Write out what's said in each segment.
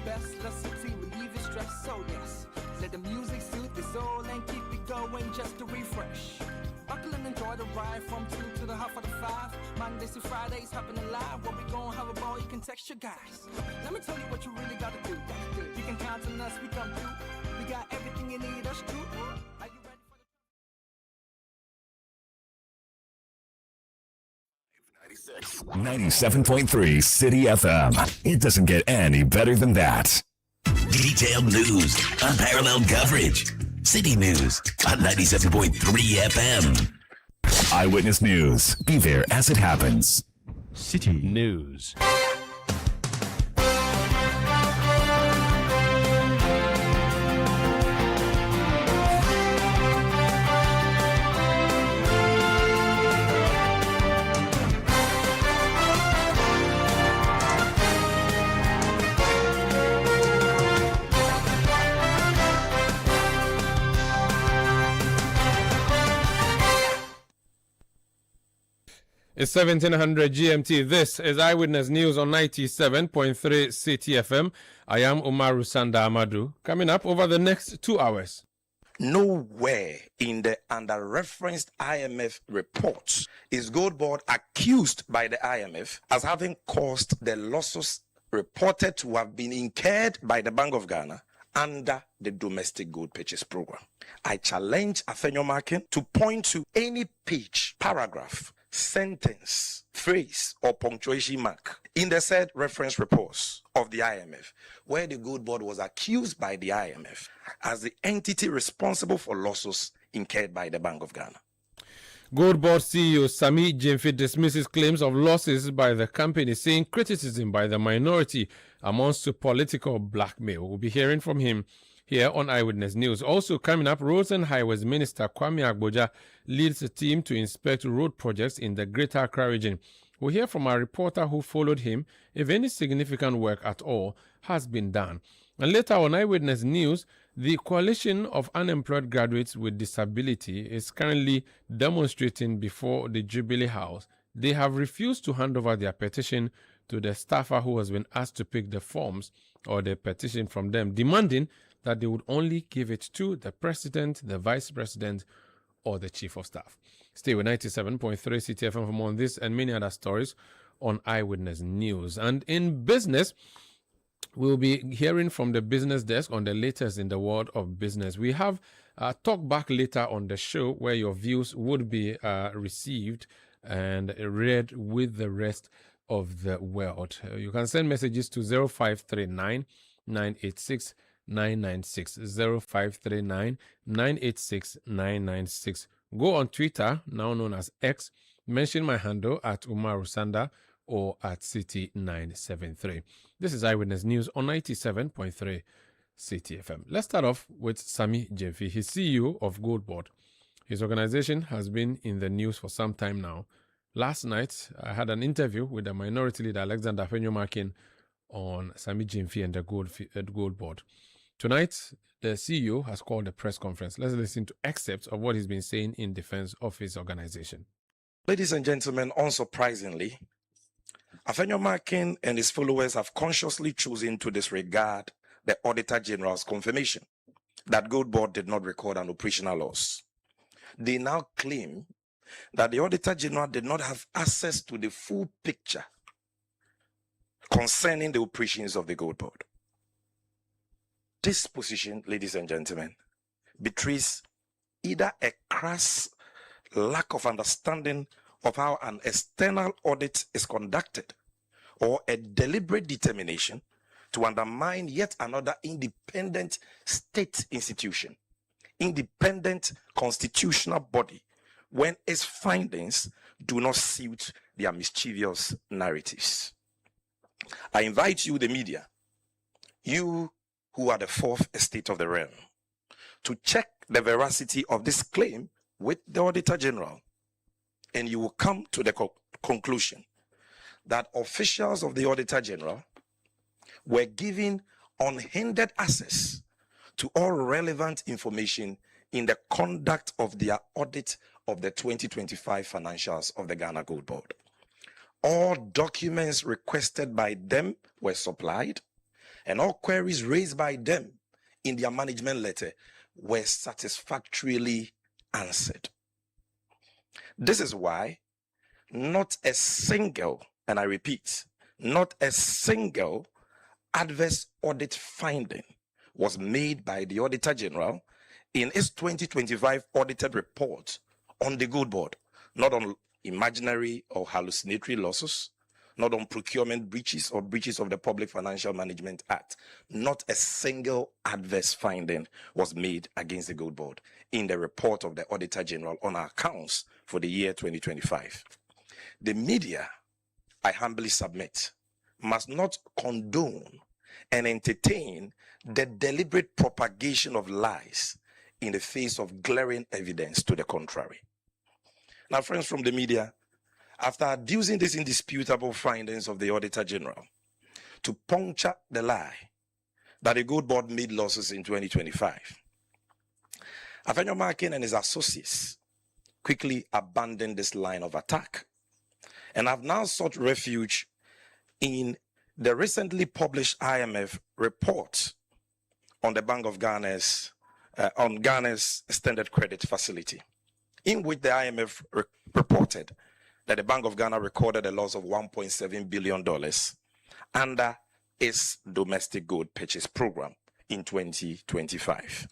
best. Let's succeed, relieve the stress, so yes. Let the music soothe the soul and keep it going just to refresh. Buckle and enjoy the ride from 2 to the half of the 5. Mondays to Fridays, happening live. Where we gon' have a ball, you can text your guys. Let me tell you what you really gotta do. You can count on us, we come through. We got everything you need, us true. Are you ready for the 97.3 Citi FM. It doesn't get any better than that. Detailed news, unparalleled coverage. City News on 97.3 FM. Eyewitness News. Be there as it happens. City News. It's 1700 GMT. This is Eyewitness News on 97.3 Citi FM. I am Umaru Sanda Amadu. Coming up over the next 2 hours. Nowhere in the under-referenced IMF reports is Gold Board accused by the IMF as having caused the losses reported to have been incurred by the Bank of Ghana under the domestic gold purchase program. I challenge Attah-Mensah to point to any page, paragraph, sentence, phrase, or punctuation mark in the said reference reports of the IMF where the Gold Board was accused by the IMF as the entity responsible for losses incurred by the Bank of Ghana. Gold Board CEO Samuel Attah-Mensah dismisses claims of losses by the company, saying criticism by the minority amounts to political blackmail. We'll be hearing from him here on Eyewitness News. Also coming up, Roads and Highways Minister Kwame Agboja leads a team to inspect road projects in the Greater Accra region. We'll hear from our reporter who followed him if any significant work at all has been done. And later on Eyewitness News, the Coalition of Unemployed Graduates with Disability is currently demonstrating before the Jubilee House. They have refused to hand over their petition to the staffer who has been asked to pick the forms or the petition from them, demanding that they would only give it to the president, the vice president, or the chief of staff. Stay with 97.3 Citi FM for more on this and many other stories on Eyewitness News. And in business, we'll be hearing from the business desk on the latest in the world of business. We have a talk back later on the show where your views would be received and read with the rest of the world. You can send messages to 0539 986 996 0539 986 996. Go on Twitter, now known as X, mention my handle at Umaru Sanda or at Citi973. This is Eyewitness News on 97.3 Citi FM. Let's start off with Samuel Attah-Mensah. He's CEO of Gold Board. His organization has been in the news for some time now. Last night, I had an interview with the minority leader Alexander Afenyo-Markin on Samuel Attah-Mensah and the Gold Board. Tonight, the CEO has called a press conference. Let's listen to excerpts of what he's been saying in defense of his organization. Ladies and gentlemen, unsurprisingly, Afenyo-Markin and his followers have consciously chosen to disregard the Auditor General's confirmation that Gold Board did not record an operational loss. They now claim that the Auditor General did not have access to the full picture concerning the operations of the Gold Board. This position, ladies and gentlemen, betrays either a crass lack of understanding of how an external audit is conducted or a deliberate determination to undermine yet another independent state institution, independent constitutional body, when its findings do not suit their mischievous narratives. I invite you, the media, you who are the fourth estate of the realm, to check the veracity of this claim with the Auditor General, and you will come to the conclusion that officials of the Auditor General were given unhindered access to all relevant information in the conduct of their audit of the 2025 financials of the Ghana Gold Board. All documents requested by them were supplied, and all queries raised by them in their management letter were satisfactorily answered. This is why not a single, and I repeat, not a single adverse audit finding was made by the Auditor General in its 2025 audited report on the Good Board, not on imaginary or hallucinatory losses, not on procurement breaches or breaches of the Public Financial Management Act. Not a single adverse finding was made against the Good Board in the report of the Auditor General on our accounts for the year 2025. The media, I humbly submit, must not condone and entertain the deliberate propagation of lies in the face of glaring evidence to the contrary. Now, friends from the media, after adducing these indisputable findings of the Auditor General to puncture the lie that the Good Board made losses in 2025, Attah-Mensah and his associates quickly abandoned this line of attack and have now sought refuge in the recently published IMF report on the Bank of Ghana's on Ghana's extended credit facility, in which the IMF reported that the Bank of Ghana recorded a loss of $1.7 billion under its domestic good purchase program in 2025.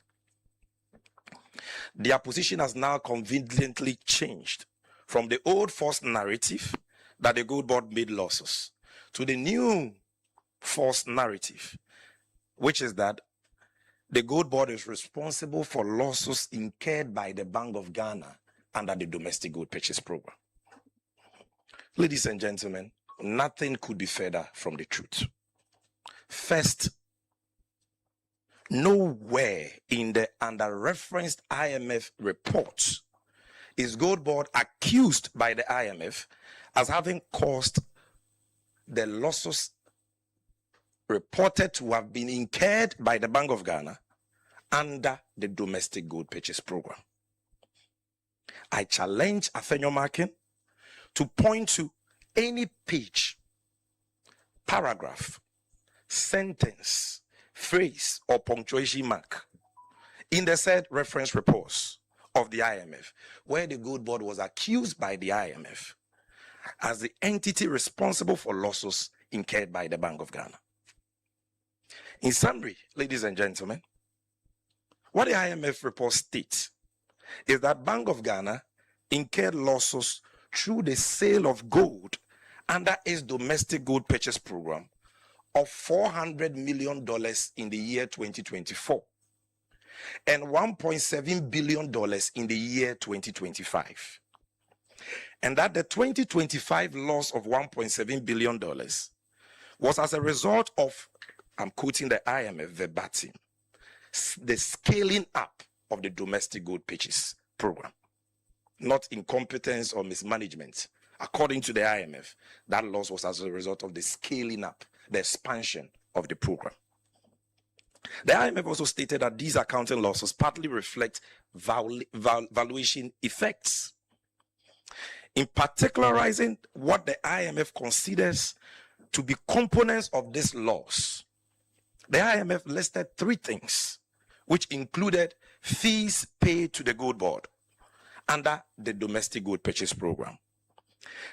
Their position has now conveniently changed from the old false narrative that the Good Board made losses to the new false narrative, which is that the Good Board is responsible for losses incurred by the Bank of Ghana under the domestic good purchase program. Ladies and gentlemen, nothing could be further from the truth. First, nowhere in the under-referenced IMF reports is Good Board accused by the IMF as having caused the losses reported to have been incurred by the Bank of Ghana under the domestic good purchase program. I challenge Attah-Mensah to point to any page, paragraph, sentence, phrase, or punctuation mark in the said reference reports of the IMF where the Good Board was accused by the IMF as the entity responsible for losses incurred by the Bank of Ghana. In summary, ladies and gentlemen, what the IMF report states is that Bank of Ghana incurred losses through the sale of gold under its domestic gold purchase program of $400 million in the year 2024 and $1.7 billion in the year 2025. And that the 2025 loss of $1.7 billion was as a result of, I'm quoting the IMF verbatim, the scaling up of the domestic gold purchase program, not incompetence or mismanagement. According to the IMF, that loss was as a result of the scaling up, the expansion of the program. The IMF also stated that these accounting losses partly reflect valuation effects. In particularizing what the IMF considers to be components of this loss, the IMF listed three things, which included fees paid to the Good Board under the domestic gold purchase program.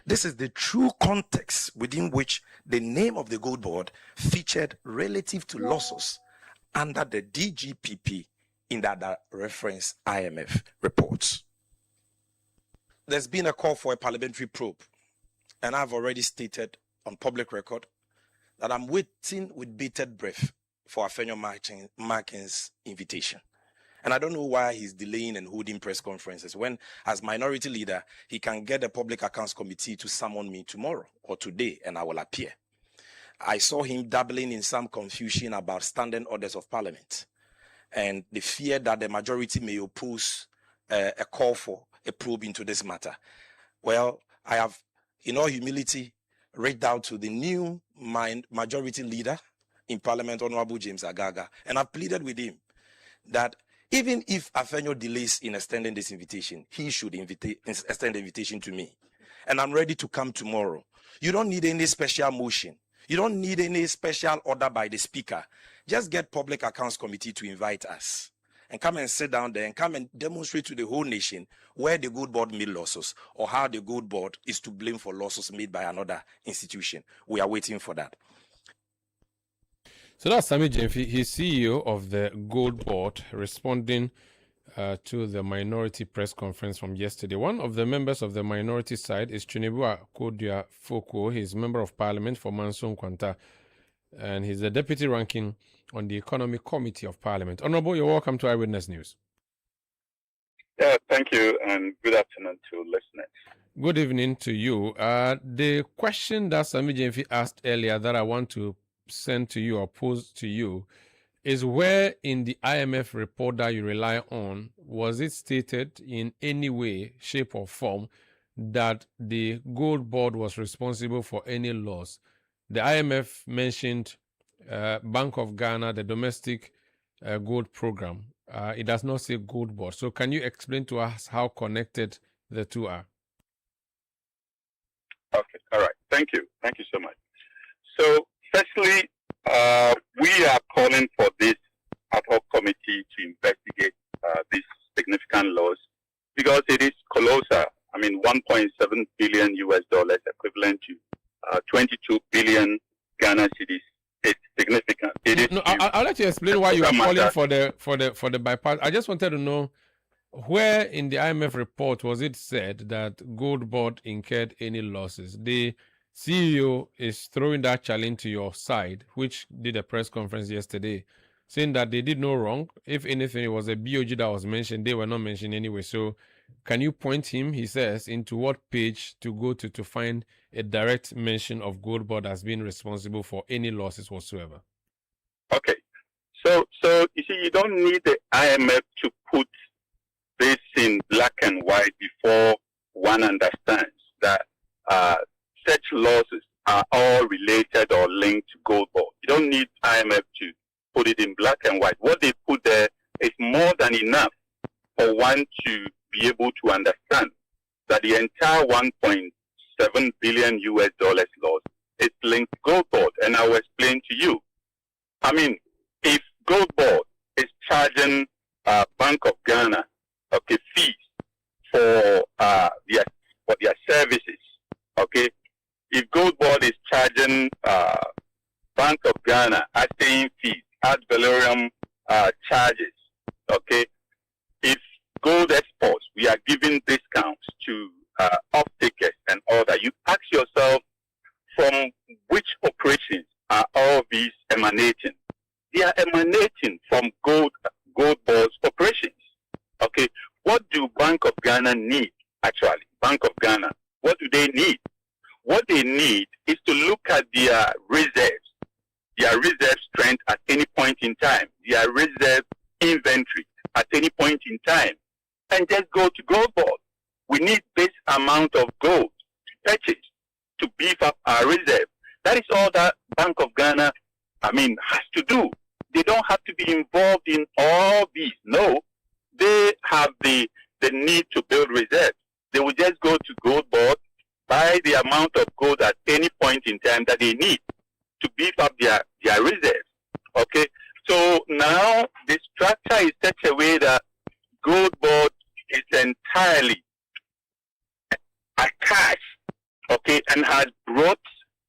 This is the true context within which the name of the Good Board featured relative to losses under the DGPP in the reference IMF reports. There's been a call for a parliamentary probe, and I've already stated on public record that I'm waiting with bated breath for Attah-Mensah's invitation. And I don't know why he's delaying and holding press conferences when, as minority leader, he can get the Public Accounts Committee to summon me tomorrow or today, and I will appear. I saw him dabbling in some confusion about standing orders of parliament and the fear that the majority may oppose a call for a probe into this matter. Well, I have, in all humility, reached out to the new majority leader in Parliament, Honorable James Agaga, and I've pleaded with him that even if Attah-Mensah delays in extending this invitation, he should extend the invitation to me. And I'm ready to come tomorrow. You don't need any special motion. You don't need any special order by the speaker. Just get Public Accounts Committee to invite us and come and sit down there and come and demonstrate to the whole nation where the Gold Board made losses or how the Gold Board is to blame for losses made by another institution. We are waiting for that. So that's Sammy Gyamfi, he's CEO of the Gold Board, responding to the minority press conference from yesterday. One of the members of the minority side is Chinebua Kodua Foko. He's Member of Parliament for Manson Kwanta, and he's the Deputy Ranking on the Economic Committee of Parliament. Honorable, you're welcome to Eyewitness News. Yeah, thank you, and good afternoon to listeners. Good evening to you. The question that Sammy Gyamfi asked earlier that I want to send to you or pose to you is, where in the IMF report that you rely on was it stated in any way, shape or form that the Gold Board was responsible for any loss? The IMF mentioned Bank of Ghana, the domestic gold program. It does not say Gold Board. So can you explain to us how connected the two are? Okay, all right. Thank you. Thank you so much. So, firstly, we are calling for this ad hoc committee to investigate this significant loss because it is colossal. I mean, 1.7 billion US dollars, equivalent to 22 billion Ghana cedis. It's significant. It is. No, I'll let you explain why you are calling for the bypass. I just wanted to know, where in the IMF report was it said that Gold Board incurred any losses? The CEO is throwing that challenge to your side, which did a press conference yesterday, saying that they did no wrong. If anything, it was a BOG that was mentioned. They were not mentioned anyway. So can you point him, he says, into what page to go to find a direct mention of Gold Board as being responsible for any losses whatsoever? Okay. So you see, you don't need the IMF to put this in black and white before one understands that such losses are all related or linked to Gold Board. You don't need IMF to put it in black and white. What they put there is more than enough for one to be able to understand that the entire 1.7 billion US dollars loss is linked to Gold Board. And I will explain to you. I mean, if Gold Board is charging Bank of Ghana fees for their services, okay, if Gold Board is charging Bank of Ghana assaying fees, ad valorem charges, okay, if gold exports, we are giving discounts to off-takers and all that, you ask yourself, from which operations are all these emanating? They are emanating from Gold Board's operations. Okay, what do Bank of Ghana need, actually? Bank of Ghana, what do they need? What they need is to look at their reserve strength at any point in time, their reserve inventory at any point in time, and just go to Gold Board. We need this amount of gold to purchase to beef up our reserve. That is all that Bank of Ghana, has to do. They don't have to be involved in all these. No, they have the need to build reserves. They will just go to Gold Board, buy the amount of gold at any point in time that they need to beef up their reserves. Okay, so now the structure is such a way that Gold Board is entirely attached, okay, and has brought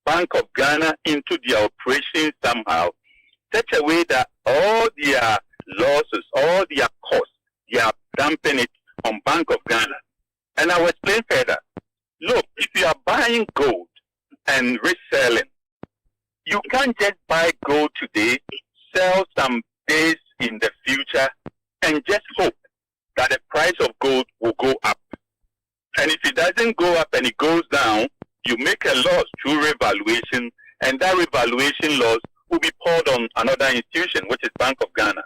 Bank of Ghana into their operations somehow, such a way that all their losses, all their costs, they are dumping it on Bank of Ghana. And I will explain further. Look, if you are buying gold and reselling, you can't just buy gold today, sell some days in the future, and just hope that the price of gold will go up. And if it doesn't go up and it goes down, you make a loss through revaluation, and that revaluation loss will be poured on another institution, which is Bank of Ghana.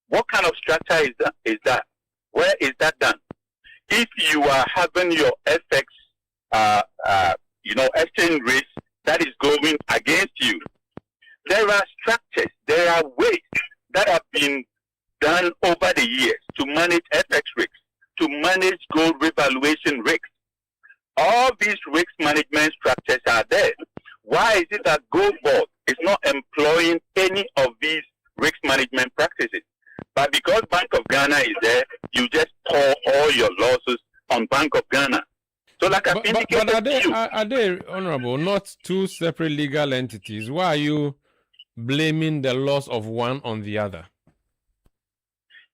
What kind of structure is that? Where is that done? If you are having your FX, exchange rate that is going against you, there are structures, there are ways that have been done over the years to manage FX risks, to manage gold revaluation risks. All these risk management structures are there. Why is it that Gold Board all your losses on Bank of Ghana. So like I've indicated but are they, Honorable, not two separate legal entities? Why are you blaming the loss of one on the other?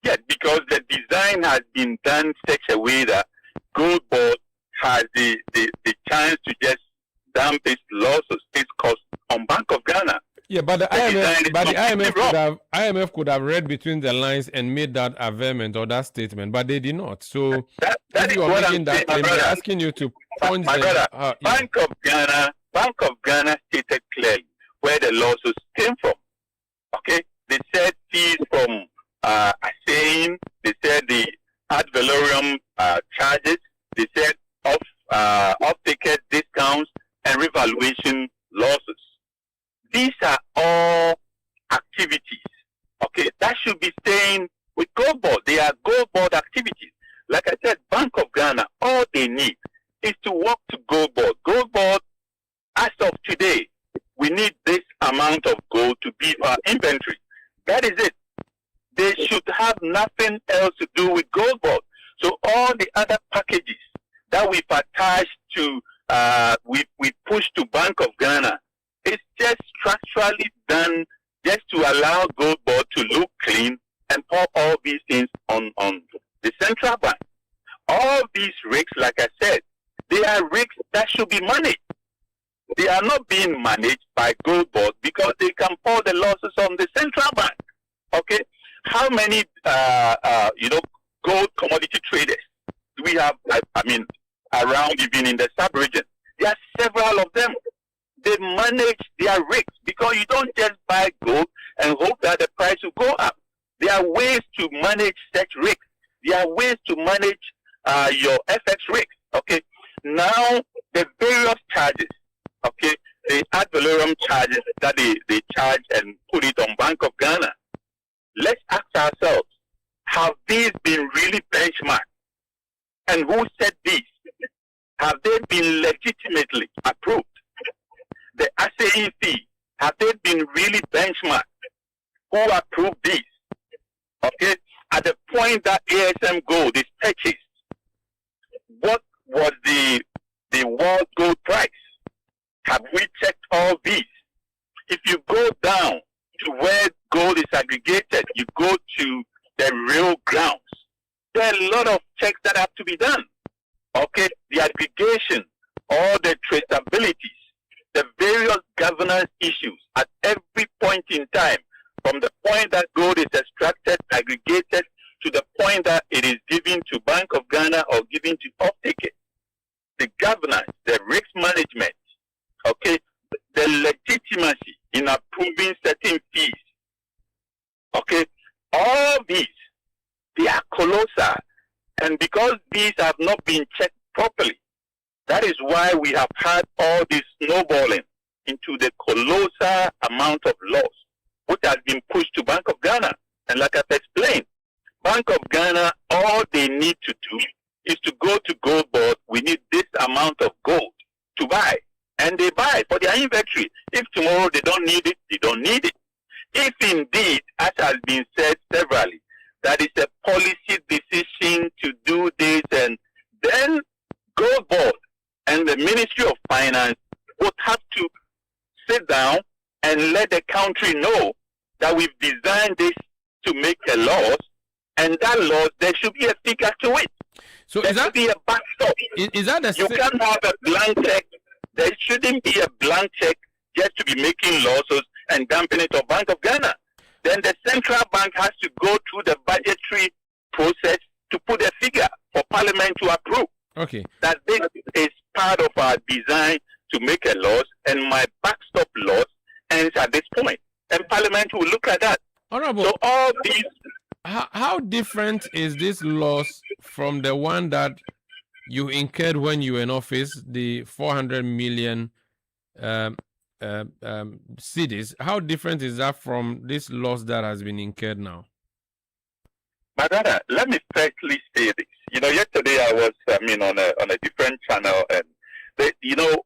Yeah, because the design has been done such a way that Gold Board has the chance to just dump its losses, its costs on Bank of Ghana. Yeah, but the IMF could have read between the lines and made that averment or that statement, but they did not. So that if is you are what making that claim, they're asking you to point my brother, yeah. Bank of Ghana stated clearly where the losses came from. Okay, they said fees from assaying, they said the ad valorem charges, they said off-ticket discounts and revaluation losses. These are all activities, okay, that should be staying with Gold Board. They are Gold Board activities. Like I said, Bank of Ghana, all they need is to walk to Gold Board. Gold Board, as of today, we need this amount of gold to be our inventory. That is it. They should have nothing else to do with Gold Board. So all the other packages that we've attached to, we push to Bank of Ghana, it's just structurally done just to allow Gold Board to look clean and pour all these things on the central bank. All these risks, like I said, they are risks that should be managed. They are not being managed by Gold Board because they can pour the losses on the central bank. Okay, how many gold commodity traders do we have? I mean, around even in the sub-region, there are several of them. They manage their risks because you don't just buy gold and hope that the price will go up. There are ways to manage such risks. There are ways to manage your FX risks. Okay. Now the various charges. Okay, the ad valorem charges that they charge and put it on Bank of Ghana. Let's ask ourselves: have these been really benchmarked? And who said these? Have they been legitimately approved? The assaying fee, have they been really benchmarked? Who approved these? Okay, at the point that ASM Gold is purchased, what was the world gold price? Have we checked all these? If you go down to where gold is aggregated, you go to the real grounds. There are a lot of checks that have to be done. Okay, the aggregation, all the traceabilities, the various governance issues at every point in time, from the point that gold is extracted, aggregated, to the point that it is given to Bank of Ghana or given to off-ticket. The governance, the risk management, okay, the legitimacy in approving certain fees, okay, all these, they are colossal. And because these have not been checked properly, that is why we have had all this snowballing into the colossal amount of loss, which has been pushed to Bank of Ghana. And like I've explained, Bank of Ghana, all they need to do is to go to Gold Board. We need this amount of gold to buy. And they buy for their inventory. If tomorrow they don't need it, they don't need it. If indeed, as has been said severally, that is a policy decision to do this, and then Gold Board and the Ministry of Finance would have to sit down and let the country know that we've designed this to make a loss, and that loss, there should be a figure to it. So there should be a backstop. Is that you can't have a blank check. There shouldn't be a blank check just to be making losses and dumping it on Bank of Ghana. Then the central bank has to go through the budgetary process to put a figure for Parliament to approve. Okay. That this is part of our design to make a loss, and my backstop loss ends at this point. And Parliament will look at that. Honorable, so all these... How different is this loss from the one that you incurred when you were in office, the 400 million cedis? How different is that from this loss that has been incurred now? My brother, let me firstly say this. You know, yesterday I was, on a different channel, and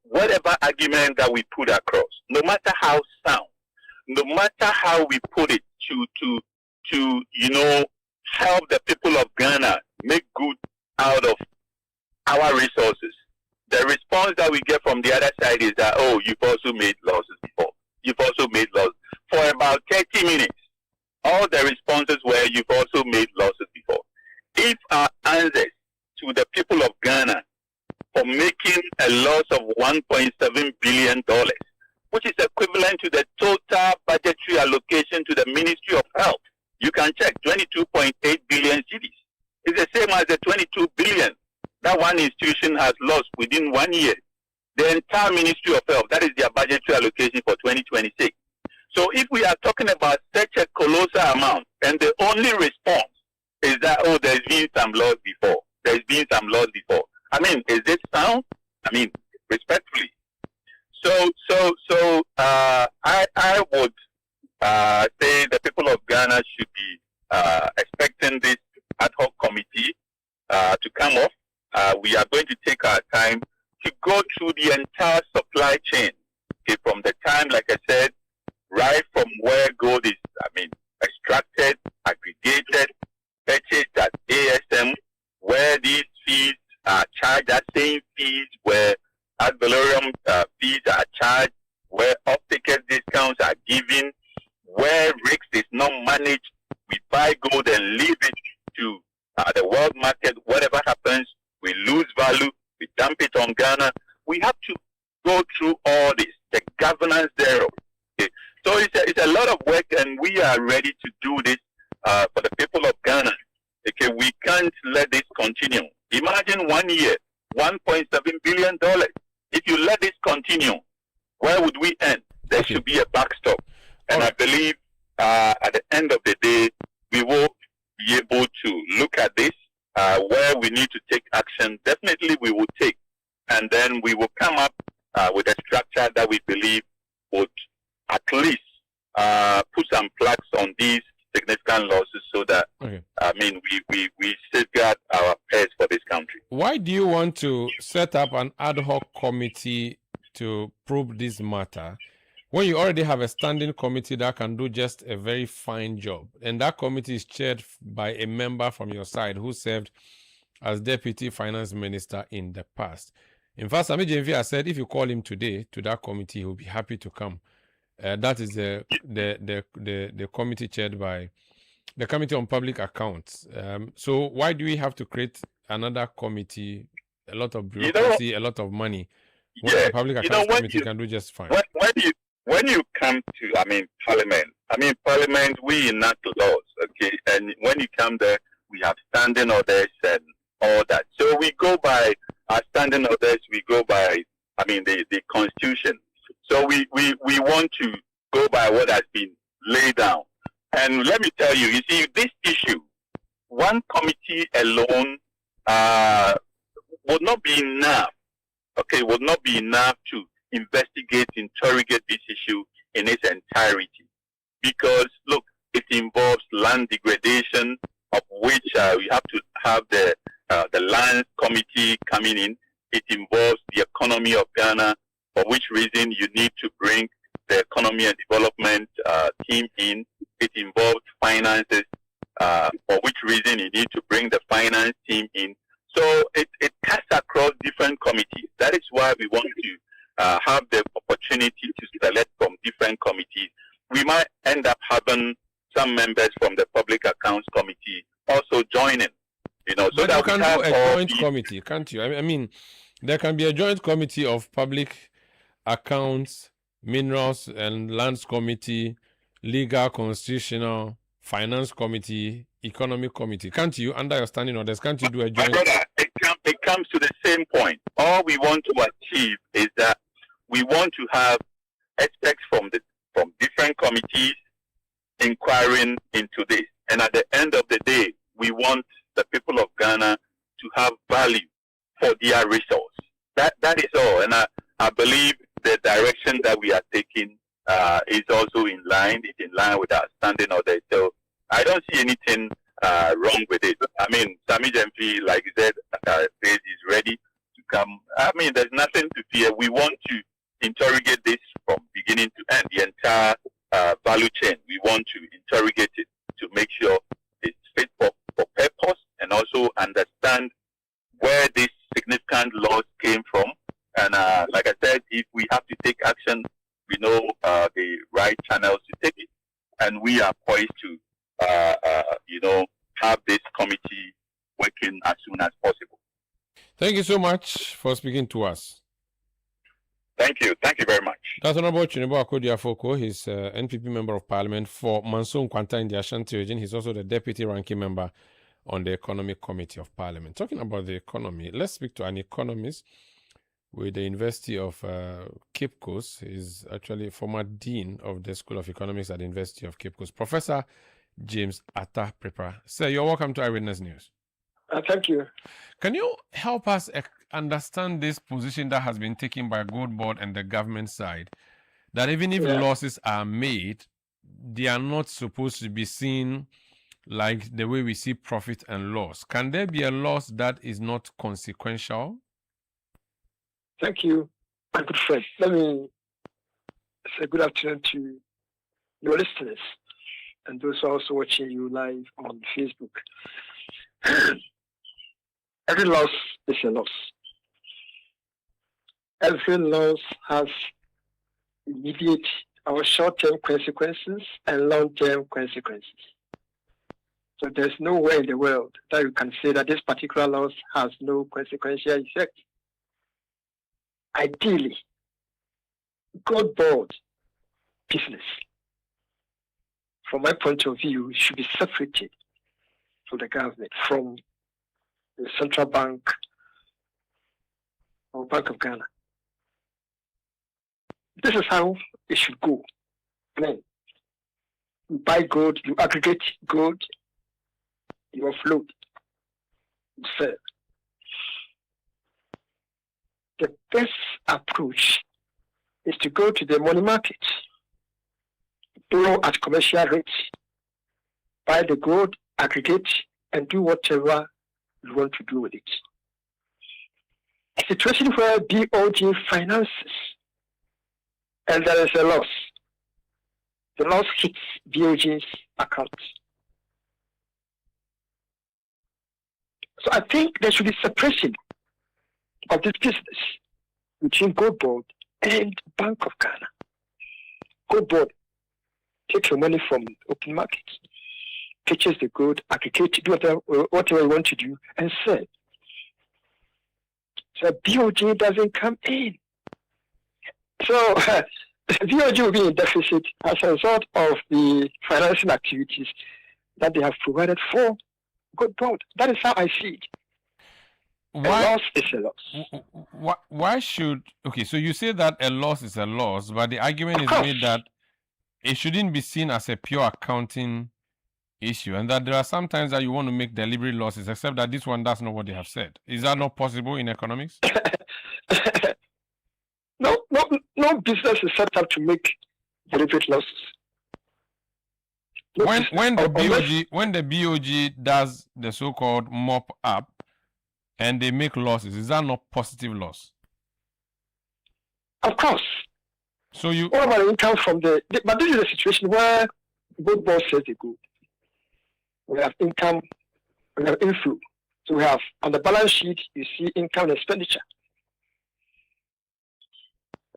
whatever argument that we put across, no matter how sound, no matter how we put it to help the people of Ghana make good out of our resources. The response that we get from the other side is that, oh, you've also made losses before. You've also made losses. For about 30 minutes, all the responses were, you've also made losses before. If our answers to the people of Ghana for making a loss of $1.7 billion, which is equivalent to the total budgetary allocation to the Ministry of Health, you can check 22.8 billion cedis. It's the same as the 22 billion that one institution has lost within 1 year. The entire Ministry of Health, that is their budgetary allocation for 2026. So if we are talking about such a colossal amount, and the only response is that, oh, there's been some loss before. There's been some loss before. I mean, is this sound? I mean, respectfully. So I would say the people of Ghana should be expecting this ad hoc committee to come off. We are going to take our time to go through the entire supply chain, okay, from the time, like I said, right from where gold is, extracted, aggregated, purchased at ASM, where these fees are charged, that same fees where ad valorem fees are charged, where off-ticket discounts are given, where risk is not managed. We buy gold and leave it to the world market. Whatever happens, we lose value, we dump it on Ghana. We have to go through all this, the governance thereof. Okay. So it's a lot of work, and we are ready to do this for the people of Ghana. Okay, we can't let this continue. Imagine 1 year, $1.7 billion. If you let this continue, where would we end? There should be a backstop. And I believe at the end of the day, we will be able to look at this, where we need to take action. Definitely we will take. And then we will come up with a structure that we believe would at least put some plugs on these significant losses so that, we safeguard our affairs for this country. Why do you want to set up an ad hoc committee to probe this matter when you already have a standing committee that can do just a very fine job? And that committee is chaired by a member from your side who served as Deputy Finance Minister in the past. In fact, Sami Jenvia said if you call him today to that committee, he will be happy to come. That is the committee chaired by the Committee on Public Accounts. So why do we have to create another committee, a lot of bureaucracy, a lot of money, when the Public Accounts Committee can do just fine? When you come to, Parliament, we enact laws, okay? And when you come there, we have standing orders and all that. So we go by our standing orders, we go by, the Constitution. So we want to go by what has been laid down. And let me tell you, see, this issue, one committee alone would not be enough, would not be enough to investigate, interrogate this issue in its entirety. Because, look, it involves land degradation, of which we have to have the land committee coming in. It involves the economy of Ghana, for which reason you need to bring the economy and development team in. It involves finances, for which reason you need to bring the finance team in. So it cuts across different committees. That is why we want to have the opportunity to select from different committees. We might end up having some members from the Public Accounts Committee also joining. So but that you can do a joint committee, can't you? There can be a joint committee of Public Accounts, Minerals and Lands Committee, Legal, Constitutional, Finance Committee, Economic Committee. Can't you, under your standing orders, can't you do a joint? My brother, it comes to the same point. All we want to achieve is that we want to have experts from different committees inquiring into this. And at the end of the day, we want the people of Ghana to have value for their resource. That is all. And I believe the direction that we are taking is also in line. It's in line with our standing order. So I don't see anything wrong with it. Sami Jenfi, like you said, is ready to come. There's nothing to fear. We want to interrogate this from beginning to end, the entire value chain. We want to interrogate it to make sure it's fit for purpose and also understand where this significant loss came from. And like I said, if we have to take action, we know the right channels to take it. And we are poised to, have this committee working as soon as possible. Thank you so much for speaking to us. Thank you. Thank you very much. That's Honorable Chinebo Akodi-Afoko. He's NPP Member of Parliament for Manso Nkwanta in the Ashanti region. He's also the Deputy Ranking Member on the Economic Committee of Parliament. Talking about the economy, let's speak to an economist with the University of Cape Coast. He's actually former Dean of the School of Economics at the University of Cape Coast, Professor James Attah-Mensah. Sir, you're welcome to Eyewitness News. Thank you. Can you help us understand this position that has been taken by Gold Board and the government side, that even if losses are made, they are not supposed to be seen like the way we see profit and loss? Can there be a loss that is not consequential? Thank you, my good friend. Let me say good afternoon to your listeners and those who are also watching you live on Facebook. Every loss is a loss. Every loss has immediate or short-term consequences and long-term consequences. So there's nowhere in the world that you can say that this particular loss has no consequential effect. Ideally, Gold Board business, from my point of view, should be separated from the government, from the Central Bank or Bank of Ghana. This is how it should go. Then you buy gold, you aggregate gold, you offload, you sell. The best approach is to go to the money market, borrow at commercial rates, buy the gold, aggregate, and do whatever you want to do with it. A situation where BOG finances and there is a loss, the loss hits BOG's account. So I think there should be separation of this business between Gold Board and Bank of Ghana. Gold Board, take your money from the open market, purchase the gold, aggregate, do whatever you want to do, and sell. So BOG doesn't come in. So BOG will be in deficit as a result of the financing activities that they have provided for Gold Board. That is how I see it. Why, a loss is a loss. Why should... Okay, so you say that a loss is a loss, but the argument is made that it shouldn't be seen as a pure accounting issue, and that there are some times that you want to make deliberate losses, except that this one, that's not what they have said. Is that not possible in economics? No business is set up to make deliberate losses. When the BOG does the so-called mop up and they make losses, is that not positive loss? Of course. So you... What about income from but this is a situation where Gold Board says they go. We have income, we have inflow. So we have, on the balance sheet, you see income and expenditure.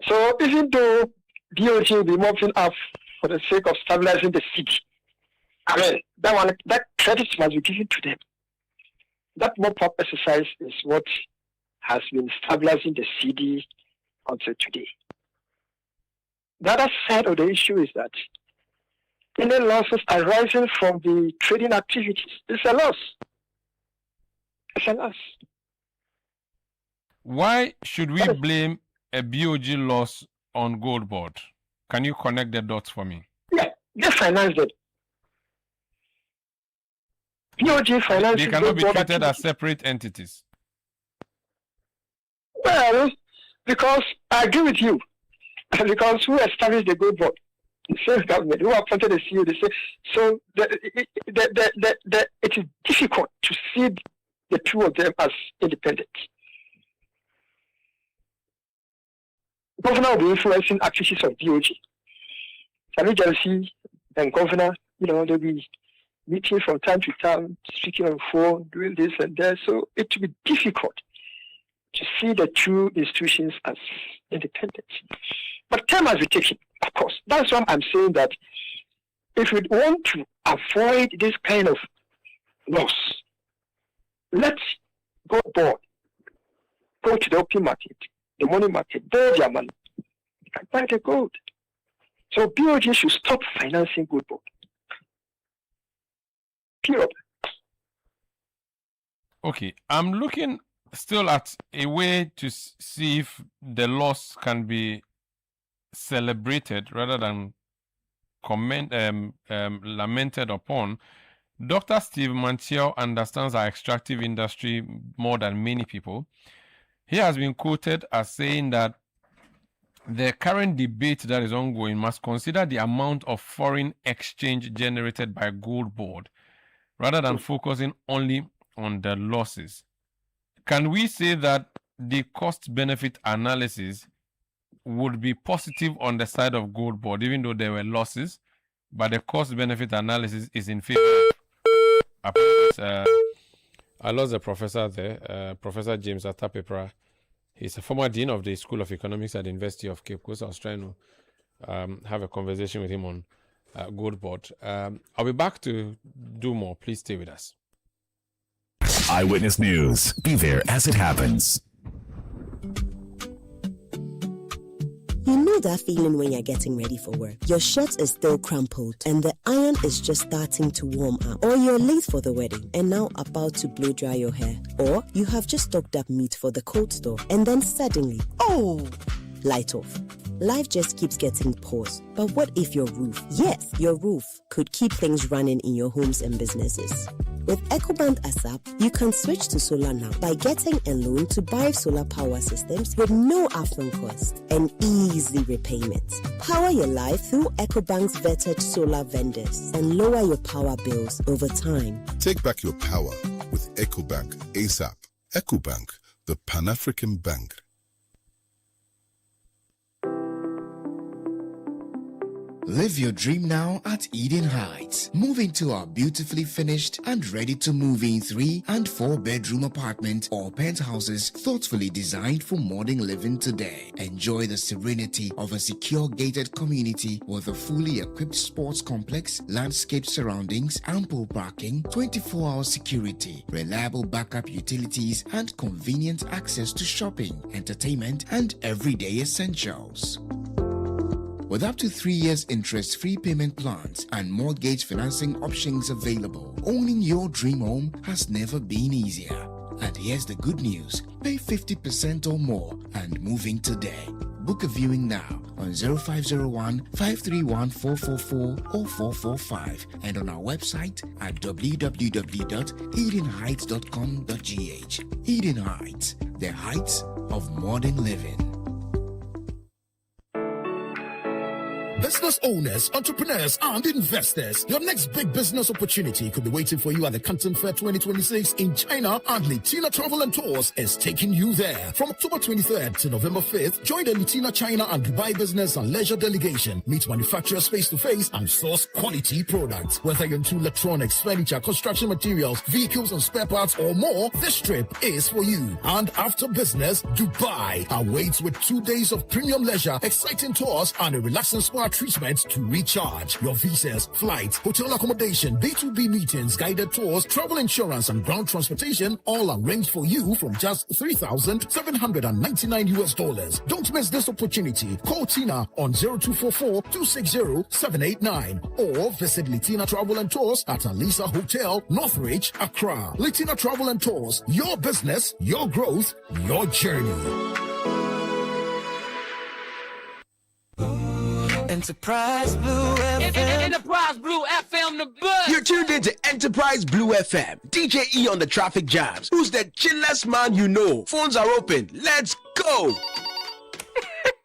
So even though BOG will be mopping up for the sake of stabilizing the city, I mean, that credit must be given to them. That mop-up exercise is what has been stabilizing the city until today. The other side of the issue is that any losses arising from the trading activities is a loss. It's a loss. Why should we blame a BOG loss on Gold Board? Can you connect the dots for me? Yeah, they financed it. BOG finances. They cannot be treated as separate entities. Well, because I agree with you. Because who established the Gold Board? The same government. Who appointed the CEO? The same. So it is difficult to see the two of them as independent. Governor will be influencing activities of BOG. Sami Jalisi and governor, they'll be meeting from time to time, speaking on the phone, doing this and that. So it will be difficult to see the two institutions as independent. But time has been taken, of course. That's why I'm saying that if we want to avoid this kind of loss, let's go board, go to the open market, the money market, borrow their money, and buy the gold. So BOG should stop financing gold board. Period. Okay, I'm looking still at a way to see if the loss can be celebrated rather than lamented upon. Dr. Steve Mantiel understands our extractive industry more than many people. He has been quoted as saying that the current debate that is ongoing must consider the amount of foreign exchange generated by gold board rather than focusing only on the losses. Can we say that the cost-benefit analysis would be positive on the side of gold board, even though there were losses, but the cost-benefit analysis is in favor of... I lost the professor there, Professor James Attah-Mensah. He's a former dean of the School of Economics at the University of Cape Coast. I was trying to have a conversation with him on gold board. I'll be back to do more. Please stay with us. Eyewitness News. Be there as it happens. You know that feeling when you're getting ready for work. Your shirt is still crumpled and the iron is just starting to warm up. Or you're late for the wedding and now about to blow dry your hair. Or you have just stocked up meat for the cold store and then suddenly, light off. Life just keeps getting paused. But what if your roof, yes, your roof, could keep things running in your homes and businesses? With EcoBank ASAP, you can switch to solar now by getting a loan to buy solar power systems with no upfront cost and easy repayment. Power your life through EcoBank's vetted solar vendors and lower your power bills over time. Take back your power with EcoBank ASAP. EcoBank, the Pan-African Bank. Live your dream now at Eden Heights. Move into our beautifully finished and ready to move in 3 and 4 bedroom apartment or penthouses thoughtfully designed for modern living today. Enjoy the serenity of a secure gated community with a fully equipped sports complex, landscape surroundings, ample parking, 24-hour security, reliable backup utilities, and convenient access to shopping, entertainment, and everyday essentials. With up to 3 years interest-free payment plans and mortgage financing options available, owning your dream home has never been easier. And here's the good news. Pay 50% or more and move in today. Book a viewing now on 0501-531-444 or 445 and on our website at www.edenheights.com.gh. Eden Heights, the heights of modern living. Business owners, entrepreneurs, and investors, your next big business opportunity could be waiting for you at the Canton Fair 2026 in China, and Litina Travel and Tours is taking you there. From October 23rd to November 5th, join the Litina China and Dubai Business and Leisure Delegation. Meet manufacturers face-to-face and source quality products. Whether you're into electronics, furniture, construction materials, vehicles and spare parts, or more, this trip is for you. And after business, Dubai awaits with 2 days of premium leisure, exciting tours, and a relaxing spa treatment to recharge. Your visas, flights, hotel accommodation, B2B meetings, guided tours, travel insurance, and ground transportation all arranged for you from just $3,799 US. Don't miss this opportunity. Call Tina on 0244-260-789 or visit Litina Travel and Tours at Alisa Hotel, Northridge, Accra. Litina Travel and Tours, your business, your growth, your journey. Enterprise Blue FM. Enterprise Blue FM, the buzz. You're tuned into Enterprise Blue FM. DJ E on the traffic jams. Who's the chillest man you know? Phones are open. Let's go.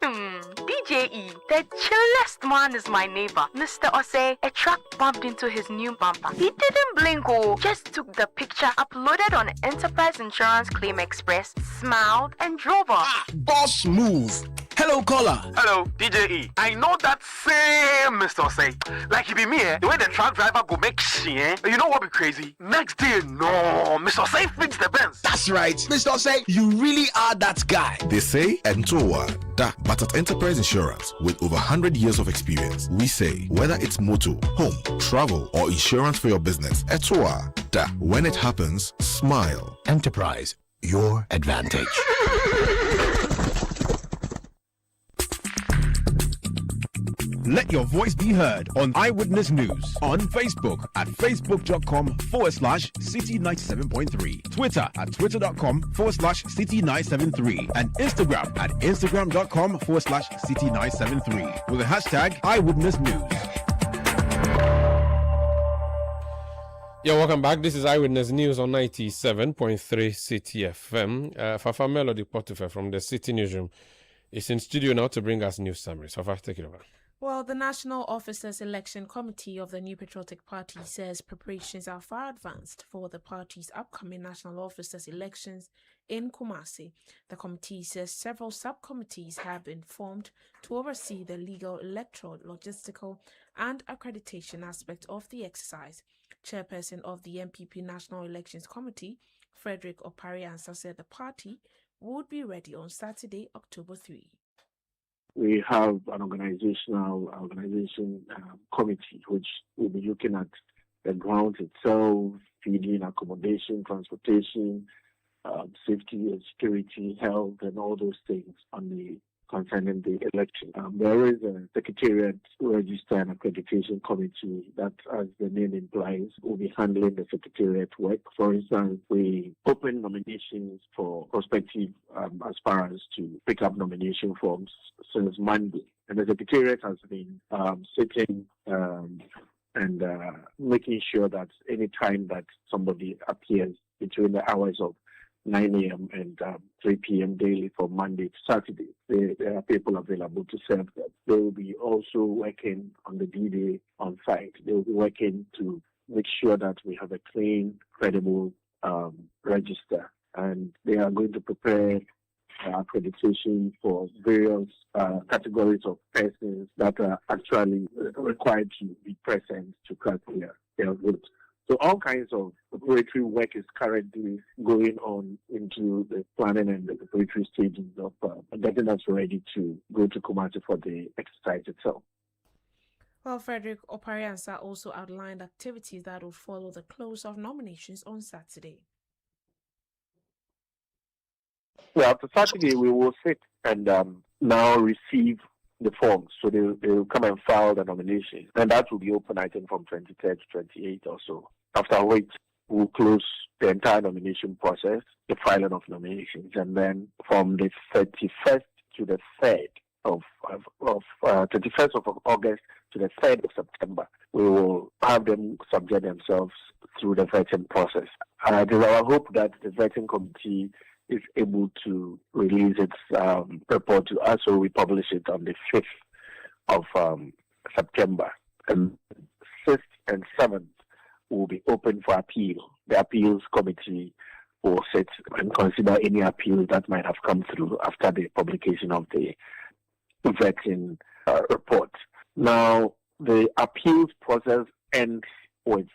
DJ E, the chillest man is my neighbor. Mr. Osei, a truck bumped into his new bumper. He didn't blink, just took the picture, uploaded on Enterprise Insurance Claim Express, smiled, and drove off. Boss move. Hello, caller. Hello, DJE. I know that same Mr. Say. Like he be me, the way the truck driver go make shit, you know what be crazy? Next day, no, Mr. Say fix the Benz. That's right. Mr. Say, you really are that guy. They say Entoa, that, but at Enterprise Insurance, with over 100 years of experience, we say, whether it's motor, home, travel, or insurance for your business, Entoa, that, when it happens, smile. Enterprise, your advantage. Let your voice be heard on Eyewitness News on Facebook at facebook.com/Citi97.3, Twitter at twitter.com/Citi973, and Instagram at instagram.com/Citi973 with the hashtag Eyewitness News. Yeah, welcome back. This is Eyewitness News on 97.3 Citi FM. Fafa Melody Potife from the Citi Newsroom is in studio now to bring us news summaries. Fafa, take it over. Well, the National Officers Election Committee of the New Patriotic Party says preparations are far advanced for the party's upcoming national officers elections in Kumasi. The committee says several subcommittees have been formed to oversee the legal, electoral, logistical, and accreditation aspect of the exercise. Chairperson of the NPP National Elections Committee, Frederick Opariansa, said the party would be ready on Saturday, October 3. We have an organization committee which will be looking at the ground itself, feeding, accommodation, transportation, safety and security, health, and all those things concerning the election. There is a Secretariat Register and Accreditation Committee that, as the name implies, will be handling the Secretariat work. For instance, we open nominations for prospective aspirants to pick up nomination forms since Monday. And the Secretariat has been sitting and making sure that any time that somebody appears between the hours of 9 a.m. and 3 p.m. daily from Monday to Saturday, there are people available to serve them. They will be also working on the D-Day on site. They will be working to make sure that we have a clean, credible register. And they are going to prepare accreditation for various categories of persons that are actually required to be present to cast their vote. So all kinds of preparatory work is currently going on into the planning and the preparatory stages of getting us ready to go to Kumasi for the exercise itself. Well, Frederick Opariansa also outlined activities that will follow the close of nominations on Saturday. Well, after Saturday, we will sit and now receive the forms. So they will come and file the nomination. And that will be open, I think, from 23rd to 28th or so. After which, we'll close the entire nomination process, the filing of nominations. And then from the 31st to the 3rd of 31st of August to the 3rd of September, we will have them subject themselves through the vetting process. It is our hope that the vetting committee is able to release its report to us, so we publish it on the 5th of September. And 6th and 7th will be open for appeal. The appeals committee will sit and consider any appeals that might have come through after the publication of the vetting report. Now, the appeals process ends with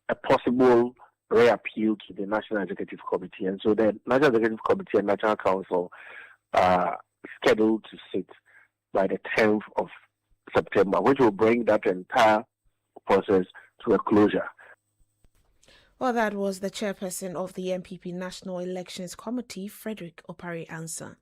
a possible re-appeal to the National Executive Committee. And so the National Executive Committee and National Council are scheduled to sit by the 10th of September, which will bring that entire process to a closure. Well, that was the chairperson of the NPP National Elections Committee, Frederick Opariansa.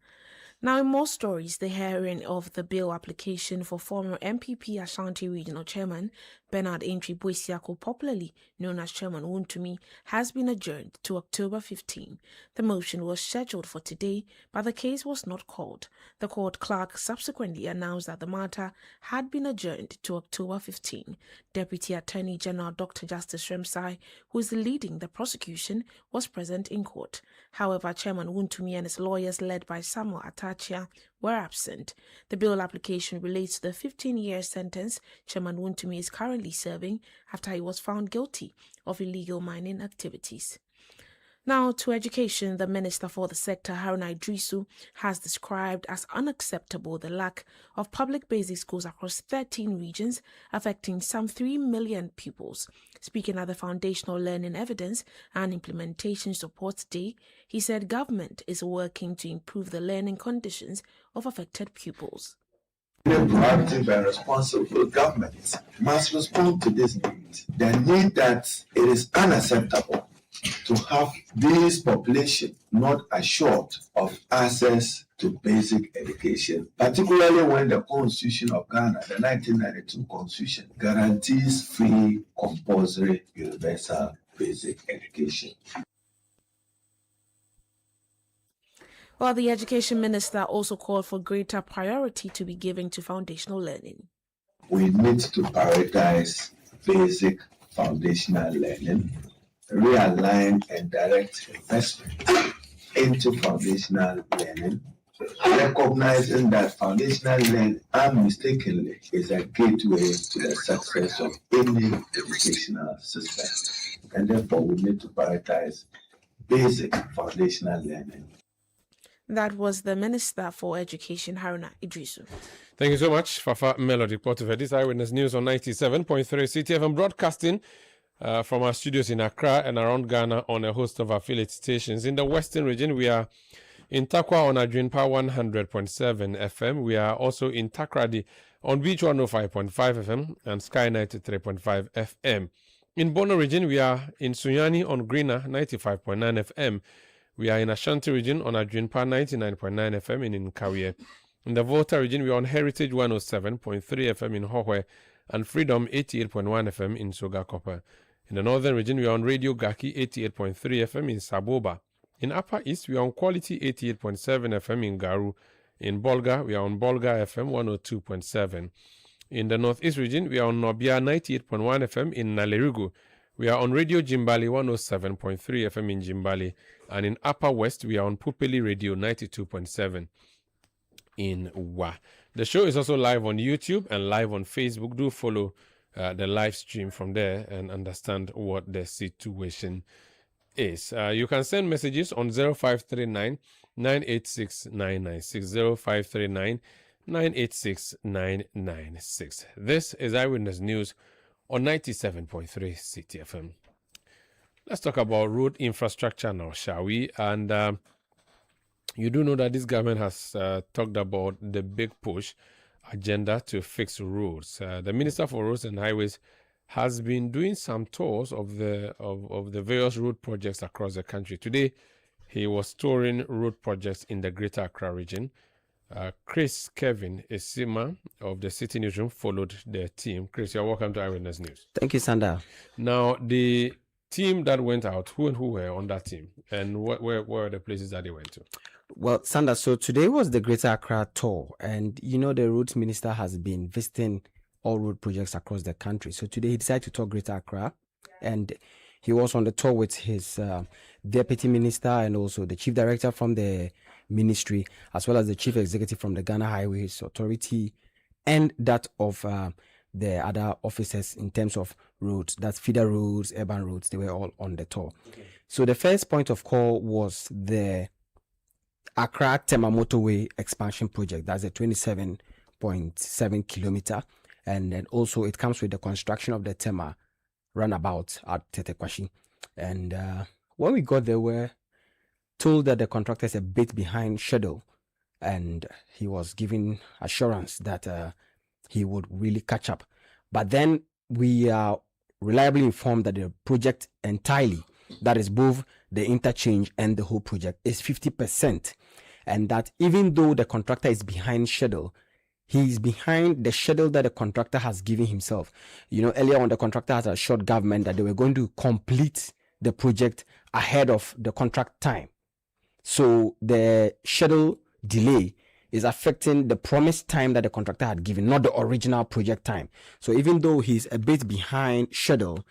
Now, in more stories, the hearing of the bill application for former MPP Ashanti Regional Chairman Bernard Entry Boisiako, popularly known as Chairman Wontumi, has been adjourned to October 15. The motion was scheduled for today, but the case was not called. The court clerk subsequently announced that the matter had been adjourned to October 15. Deputy Attorney General Dr. Justice Remsai, who is leading the prosecution, was present in court. However, Chairman Wontumi and his lawyers, led by Samuel Attah-Mensah, were absent. The bill application relates to the 15-year sentence Chairman Wontumi is currently serving after he was found guilty of illegal mining activities. Now to education, the Minister for the sector, Haruna Idrisu, has described as unacceptable the lack of public basic schools across 13 regions, affecting some 3 million pupils. Speaking at the Foundational Learning Evidence and Implementation Support Day, he said government is working to improve the learning conditions of affected pupils. A proactive and responsible government must respond to this need. The need that it is unacceptable to have this population not assured of access to basic education, particularly when the Constitution of Ghana, the 1992 Constitution, guarantees free, compulsory, universal basic education. While the Education Minister also called for greater priority to be given to foundational learning. We need to prioritize basic foundational learning, realign and direct investment into foundational learning, recognizing that foundational learning unmistakably is a gateway to the success of any educational system. And therefore, we need to prioritize basic foundational learning. That was the Minister for Education, Haruna Idrisu. Thank you so much, Fafa Melody, reporter for this Eyewitness News on 97.3 Citi FM, broadcasting from our studios in Accra and around Ghana on a host of affiliate stations. In the Western region, we are in Takwa on Adwinpa 100.7 FM. We are also in Takrady on Beach 105.5 FM and Sky 93.5 FM. In Bono region, we are in Sunyani on Greener 95.9 FM. We are in Ashanti region on Adwinpa 99.9 FM in Nkawie. In the Volta region, we are on Heritage 107.3 FM in Hohwe and Freedom 88.1 FM in Sogakopa. In the Northern region, we are on Radio Gaki 88.3 FM in Saboba. In Upper East, we are on Quality 88.7 FM in Garu. In Bolga, we are on Bolga FM 102.7. In the Northeast region, we are on Nobia 98.1 FM in Nalerigu. We are on Radio Jimbali 107.3 FM in Jimbali. And in Upper West, we are on Pupili Radio 92.7 in Wa. The show is also live on YouTube and live on Facebook. Do follow the live stream from there and understand what the situation is. You can send messages on 0539 986 996 0539 986 996. This is Eyewitness News on 97.3 Citi FM. Let's talk about road infrastructure now, shall we? And you do know that this government has talked about the big push agenda to fix roads. The Minister for Roads and Highways has been doing some tours of the various road projects across the country. Today, he was touring road projects in the Greater Accra region. Chris Kevin Esima of the Citi Newsroom followed the team. Chris, you're welcome to Eyewitness News. Thank you, Sanda. Now, the team that went out, who and who were on that team, and where were the places that they went to? Well, Sanda, so today was the Greater Accra tour, and you know the roads minister has been visiting all road projects across the country. So today he decided to tour Greater Accra, and he was on the tour with his deputy minister and also the chief director from the ministry, as well as the chief executive from the Ghana Highways Authority, and that of the other officers in terms of roads, that's feeder roads, urban roads. They were all on the tour. Okay. So the first point of call was the Accra Tema Motorway Expansion Project. That's a 27.7 kilometer. And then also it comes with the construction of the Tema runabout at Tetekwashi. And when we got there, we were told that the contractor is a bit behind schedule. And he was giving assurance that he would really catch up. But then we are reliably informed that the project entirely, that is both the interchange and the whole project, is 50%. And that even though the contractor is behind schedule, he is behind the schedule that the contractor has given himself. You know, earlier on, the contractor has assured government that they were going to complete the project ahead of the contract time. So the schedule delay is affecting the promised time that the contractor had given, not the original project time. So even though he's a bit behind schedule,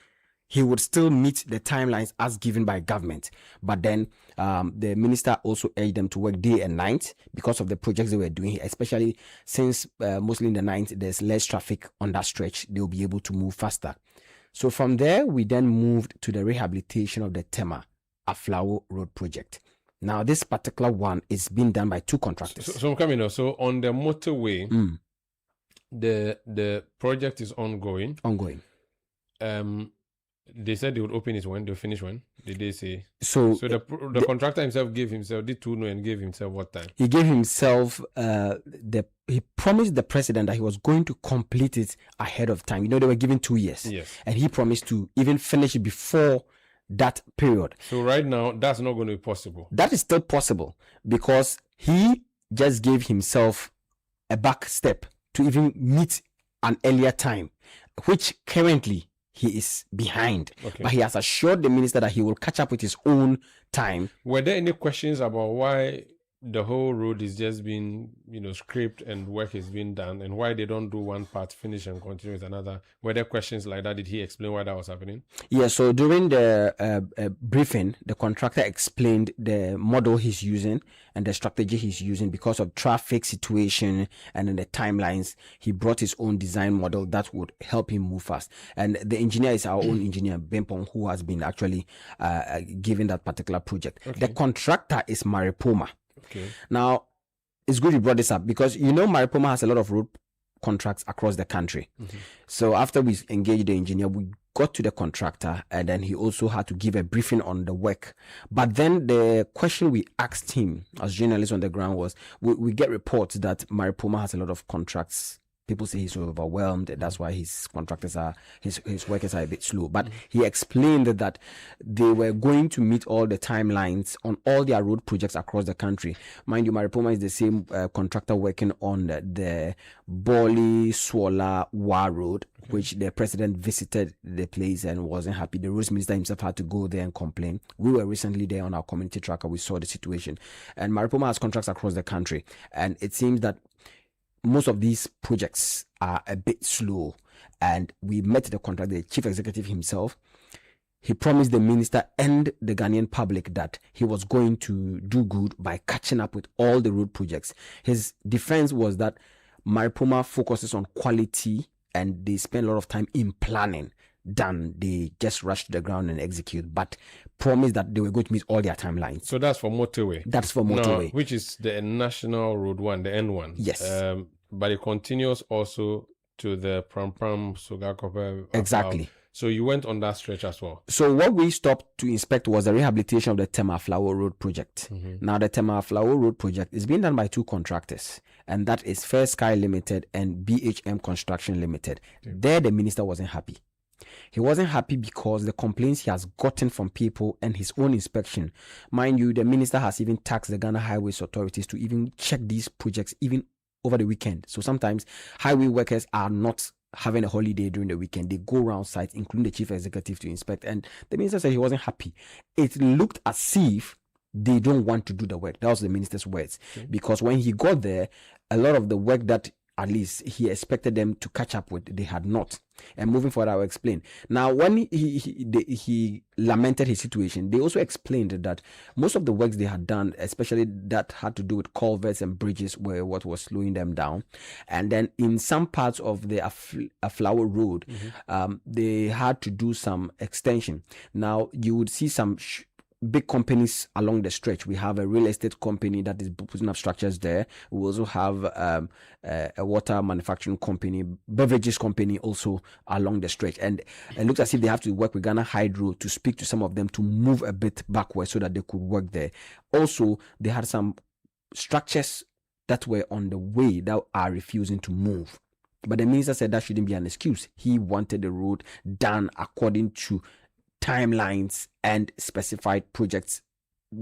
he would still meet the timelines as given by government. But then the minister also urged them to work day and night because of the projects they were doing, especially since mostly in the night there's less traffic on that stretch. They'll be able to move faster. So from there, we then moved to the rehabilitation of the Tema Aflao Road project. Now, this particular one is being done by 2 contractors. So I'm coming now. So on the motorway, the project is ongoing. They said they would open it when they finish when? Did they say? So the contractor himself did 2 know and gave himself what time? He gave himself he promised the president that he was going to complete it ahead of time. You know, they were given 2 years. Yes. And he promised to even finish it before that period. So right now, that's not going to be possible. That is still possible because he just gave himself a back step to even meet an earlier time, which currently he is behind. Okay. But he has assured the minister that he will catch up with his own time. Were there any questions about why the whole road is just being, scraped and work is being done, and why they don't do one part, finish and continue with another? Were there questions like that? Did he explain why that was happening? Yeah, so during the briefing, the contractor explained the model he's using and the strategy he's using because of traffic situation and then the timelines. He brought his own design model that would help him move fast. And the engineer is our own engineer, Bempong, who has been actually given that particular project. Okay. The contractor is Maripoma. Okay. Now, it's good you brought this up because Maripoma has a lot of road contracts across the country. So after we engaged the engineer, we got to the contractor, and then he also had to give a briefing on the work. But then the question we asked him as journalists on the ground was, we get reports that Maripoma has a lot of contracts. People say he's overwhelmed. That's why his contractors his workers are a bit slow. But he explained that they were going to meet all the timelines on all their road projects across the country. Mind you, Maripoma is the same contractor working on the Boli Swola Wa Road, which the president visited the place and wasn't happy. The roads minister himself had to go there and complain. We were recently there on our community tracker. We saw the situation. And Maripoma has contracts across the country. And it seems that most of these projects are a bit slow, and we met the contractor, the chief executive himself. He promised the minister and the Ghanaian public that he was going to do good by catching up with all the road projects. His defense was that Maripoma focuses on quality and they spend a lot of time in planning than they just rush to the ground and execute, but promised that they were going to meet all their timelines. So that's for motorway. That's for motorway. Now, which is the National Road 1, the N1. Yes. But it continues also to the Pram Sogakope. Exactly. So you went on that stretch as well. So what we stopped to inspect was the rehabilitation of the Temaflao Road project. Now the Temaflao Road project is being done by 2 contractors, and that is Fair Sky Limited and BHM Construction Limited. There the minister wasn't happy. He wasn't happy because the complaints he has gotten from people and his own inspection. Mind you, the minister has even tasked the Ghana Highways authorities to even check these projects even over the weekend. So sometimes highway workers are not having a holiday during the weekend. They go around sites, including the chief executive, to inspect. And the minister said he wasn't happy. It looked as if they don't want to do the work. That was the minister's words. Because when he got there, a lot of the work that at least he expected them to catch up with, they had not. And moving forward, I will explain. Now, when he lamented his situation, they also explained that most of the works they had done, especially that had to do with culverts and bridges, were what was slowing them down. And then in some parts of the Aflao Road, they had to do some extension. Now, you would see some big companies along the stretch. We have a real estate company that is putting up structures there. We also have a water manufacturing company, beverages company also along the stretch. And it looks as if they have to work with Ghana Hydro to speak to some of them to move a bit backward so that they could work there. Also, they had some structures that were on the way that are refusing to move. But the minister said that shouldn't be an excuse. He wanted the road done according to timelines and specified projects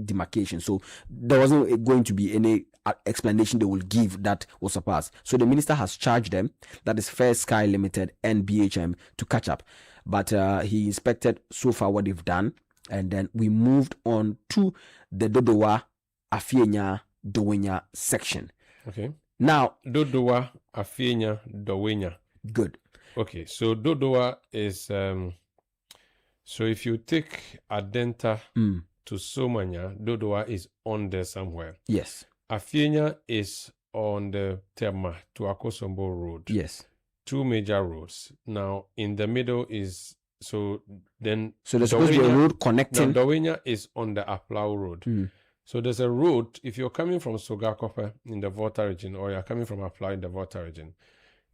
demarcation. So there wasn't going to be any explanation they will give that will surpass. So the minister has charged them, that is Fair Sky Limited and BHM, to catch up. But he inspected so far what they've done, and then we moved on to the Dodowa Afienya Dowenya section. Okay. Now, Dodowa Afienya Dowenya. Good. Okay, so Dodowa is so if you take Adenta to Somanya, Dodowa is on there somewhere. Yes. Afienya is on the Tema to Akosombo Road. Yes. 2 major roads. Now, in the middle is So then... So there's supposed to be a road connecting... Now, Dawenya is on the Aflau Road. So there's a road, if you're coming from Sogakope in the Volta region, or you're coming from Aflau in the Volta region,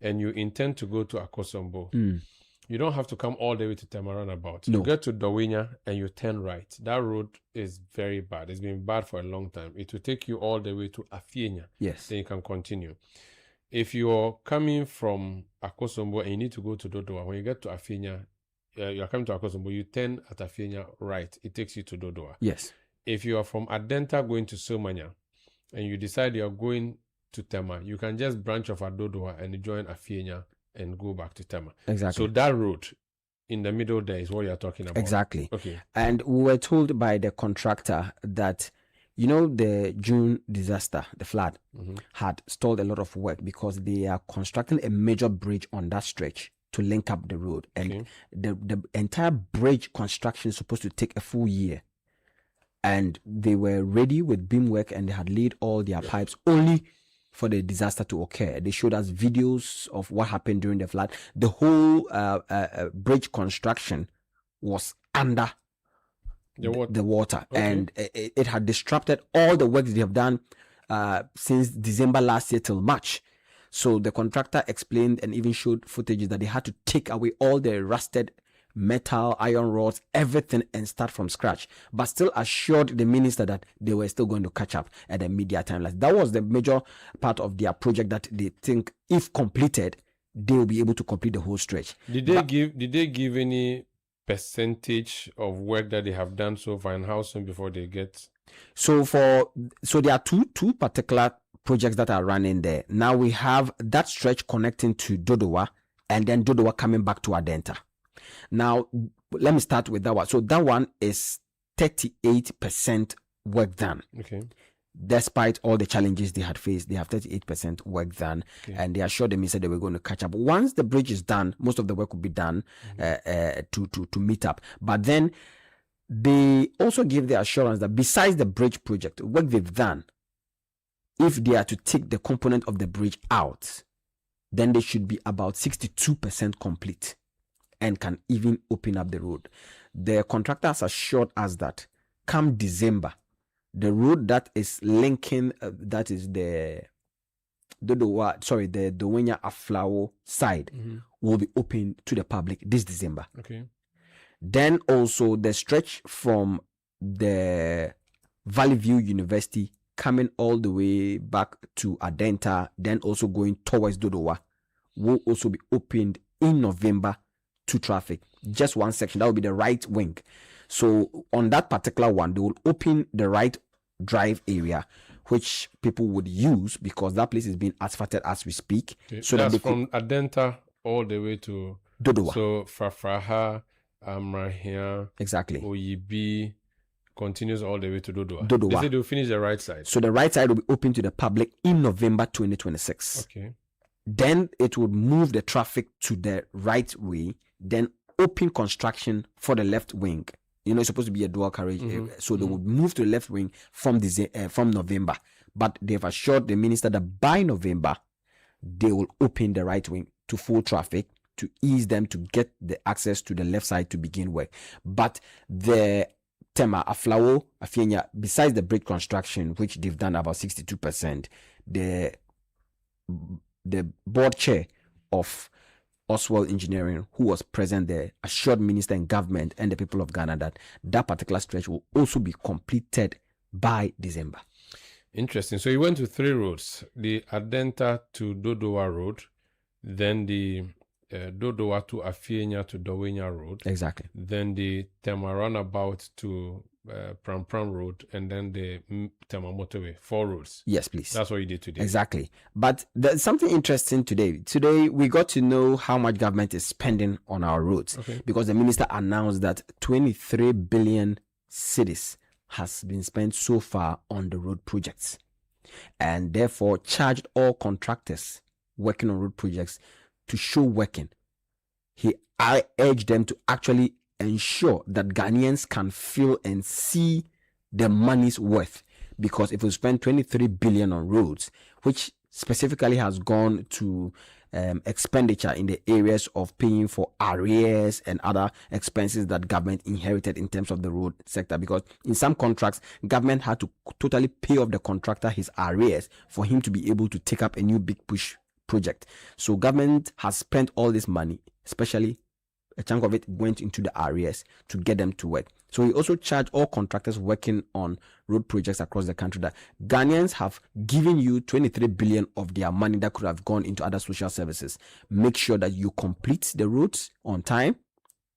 and you intend to go to Akosombo, you don't have to come all the way to Tema roundabout. No. You get to Dawenya and you turn right. That road is very bad. It's been bad for a long time. It will take you all the way to Afienya. Yes. Then you can continue. If you're coming from Akosombo and you need to go to Dodowa, when you get to Afienya, you're coming to Akosombo, you turn at Afienya right. It takes you to Dodowa. Yes. If you are from Adenta going to Somanya and you decide you're going to Tema, you can just branch off at Dodowa and join Afienya and go back to Tema. Exactly. So that road in the middle there is what you're talking about. Exactly. Okay. And we were told by the contractor that, you know, the June disaster, the flood, had stalled a lot of work because they are constructing a major bridge on that stretch to link up the road. And the entire bridge construction is supposed to take a full year. And they were ready with beam work and they had laid all their pipes only for the disaster to occur. They showed us videos of what happened during the flood. The whole bridge construction was under the water. Okay. And it had disrupted all the work they have done since December last year till March. So the contractor explained and even showed footage that they had to take away all the rusted metal, iron rods, everything, and start from scratch, but still assured the minister that they were still going to catch up at the media timeline. That was the major part of their project that they think, if completed, they will be able to complete the whole stretch. Did they give any percentage of work that they have done so far, and how soon before they get? So there are two particular projects that are running there. Now we have that stretch connecting to Dodowa, and then Dodowa coming back to Adenta. Now, let me start with that one. So that one is 38% work done. Okay. Despite all the challenges they had faced, they have 38% work done. Okay. And they assured them, he said they were going to catch up. Once the bridge is done, most of the work will be done to meet up. But then they also give the assurance that besides the bridge project, work they've done, if they are to take the component of the bridge out, then they should be about 62% complete and can even open up the road. The contractors assured us that come December, the road that is linking, that is the Dawenya Aflao side, will be open to the public this December. Okay. Then also the stretch from the Valley View University coming all the way back to Adenta, then also going towards Dodowa, will also be opened in November to traffic. Just one section, that will be the right wing. So on that particular one, they will open the right drive area, which people would use because that place is being asphalted as we speak. Okay. So that's that from Adenta all the way to Dodowa. So Fafraha, Amrahia, exactly. Oyibi continues all the way to Dodowa. Dodowa. They said they'll finish the right side. So the right side will be open to the public in November 2026. Okay. Then it would move the traffic to the right way, then open construction for the left wing. You know, it's supposed to be a dual carriage area. So they would move to the left wing from November. But they've assured the minister that by November, they will open the right wing to full traffic to ease them to get the access to the left side to begin work. But the Tema, Aflao, Afienya, besides the bridge construction, which they've done about 62%, the board chair of Oswald Engineering, who was present there, assured minister and government and the people of Ghana that that particular stretch will also be completed by December. Interesting. So you went to three roads: the Adenta to Dodowa Road, then the Dodowa to Afienya to Dawenya Road. Exactly. Then the Tema roundabout to Pram Pram Road, and then the Tema motorway. 4 roads. Yes, please. That's what you did today. Exactly. But there's something interesting today. Today, we got to know how much government is spending on our roads. Okay. Because the minister announced that 23 billion cedis has been spent so far on the road projects. And therefore, charged all contractors working on road projects to show working. I urge them to actually ensure that Ghanaians can feel and see the money's worth, because if we spend 23 billion on roads, which specifically has gone to expenditure in the areas of paying for arrears and other expenses that government inherited in terms of the road sector, because in some contracts government had to totally pay off the contractor his arrears for him to be able to take up a new big push project. So government has spent all this money, especially a chunk of it went into the arrears to get them to work. So we also charge all contractors working on road projects across the country that Ghanaians have given you 23 billion of their money that could have gone into other social services. Make sure that you complete the roads on time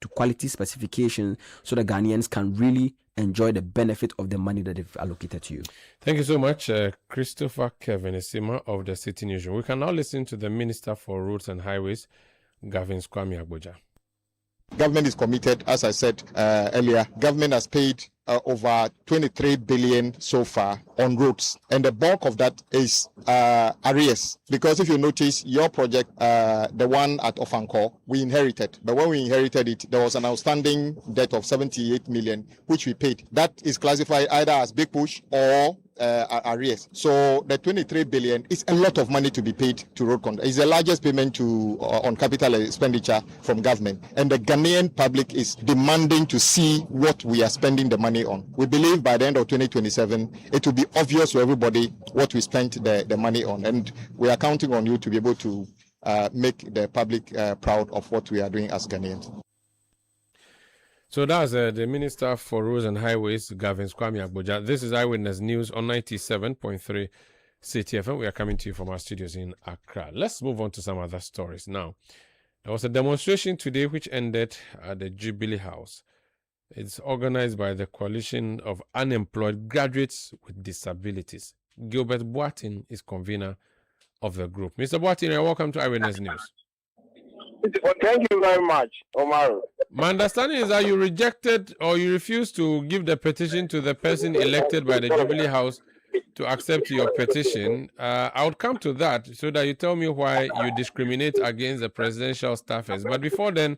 to quality specifications so that Ghanaians can really enjoy the benefit of the money that they've allocated to you. Thank you so much, Christopher Kevin Esima of the City Newsroom. We can now listen to the Minister for Roads and Highways, Gavin Kwame Agboja. Government is committed, as I said earlier. Government has paid over 23 billion so far on roads, and the bulk of that is arrears. Because if you notice, your project, the one at Ofankor, we inherited. But when we inherited it, there was an outstanding debt of 78 million, which we paid. That is classified either as big push or arrears. So the 23 billion is a lot of money to be paid to road contractors. It's the largest payment to on capital expenditure from government, and the Ghanaian public is demanding to see what we are spending the money on. We believe by the end of 2027 it will be obvious to everybody what we spent the money on, and we are counting on you to be able to make the public proud of what we are doing as Ghanaians. So that's the Minister for Roads and Highways, Gavin Kwame Agboja. This is Eyewitness News on 97.3 Citi FM. We are coming to you from our studios in Accra. Let's move on to some other stories now. There was a demonstration today which ended at the Jubilee House. It's organized by the Coalition of Unemployed Graduates with Disabilities. Gilbert Boatin is convener of the group. Mr. Boatin, welcome to Eyewitness News. Well, thank you very much, Omar. My understanding is that you rejected or you refused to give the petition to the person elected by the Jubilee House to accept your petition. I would come to that so that you tell me why you discriminate against the presidential staffers. But before then,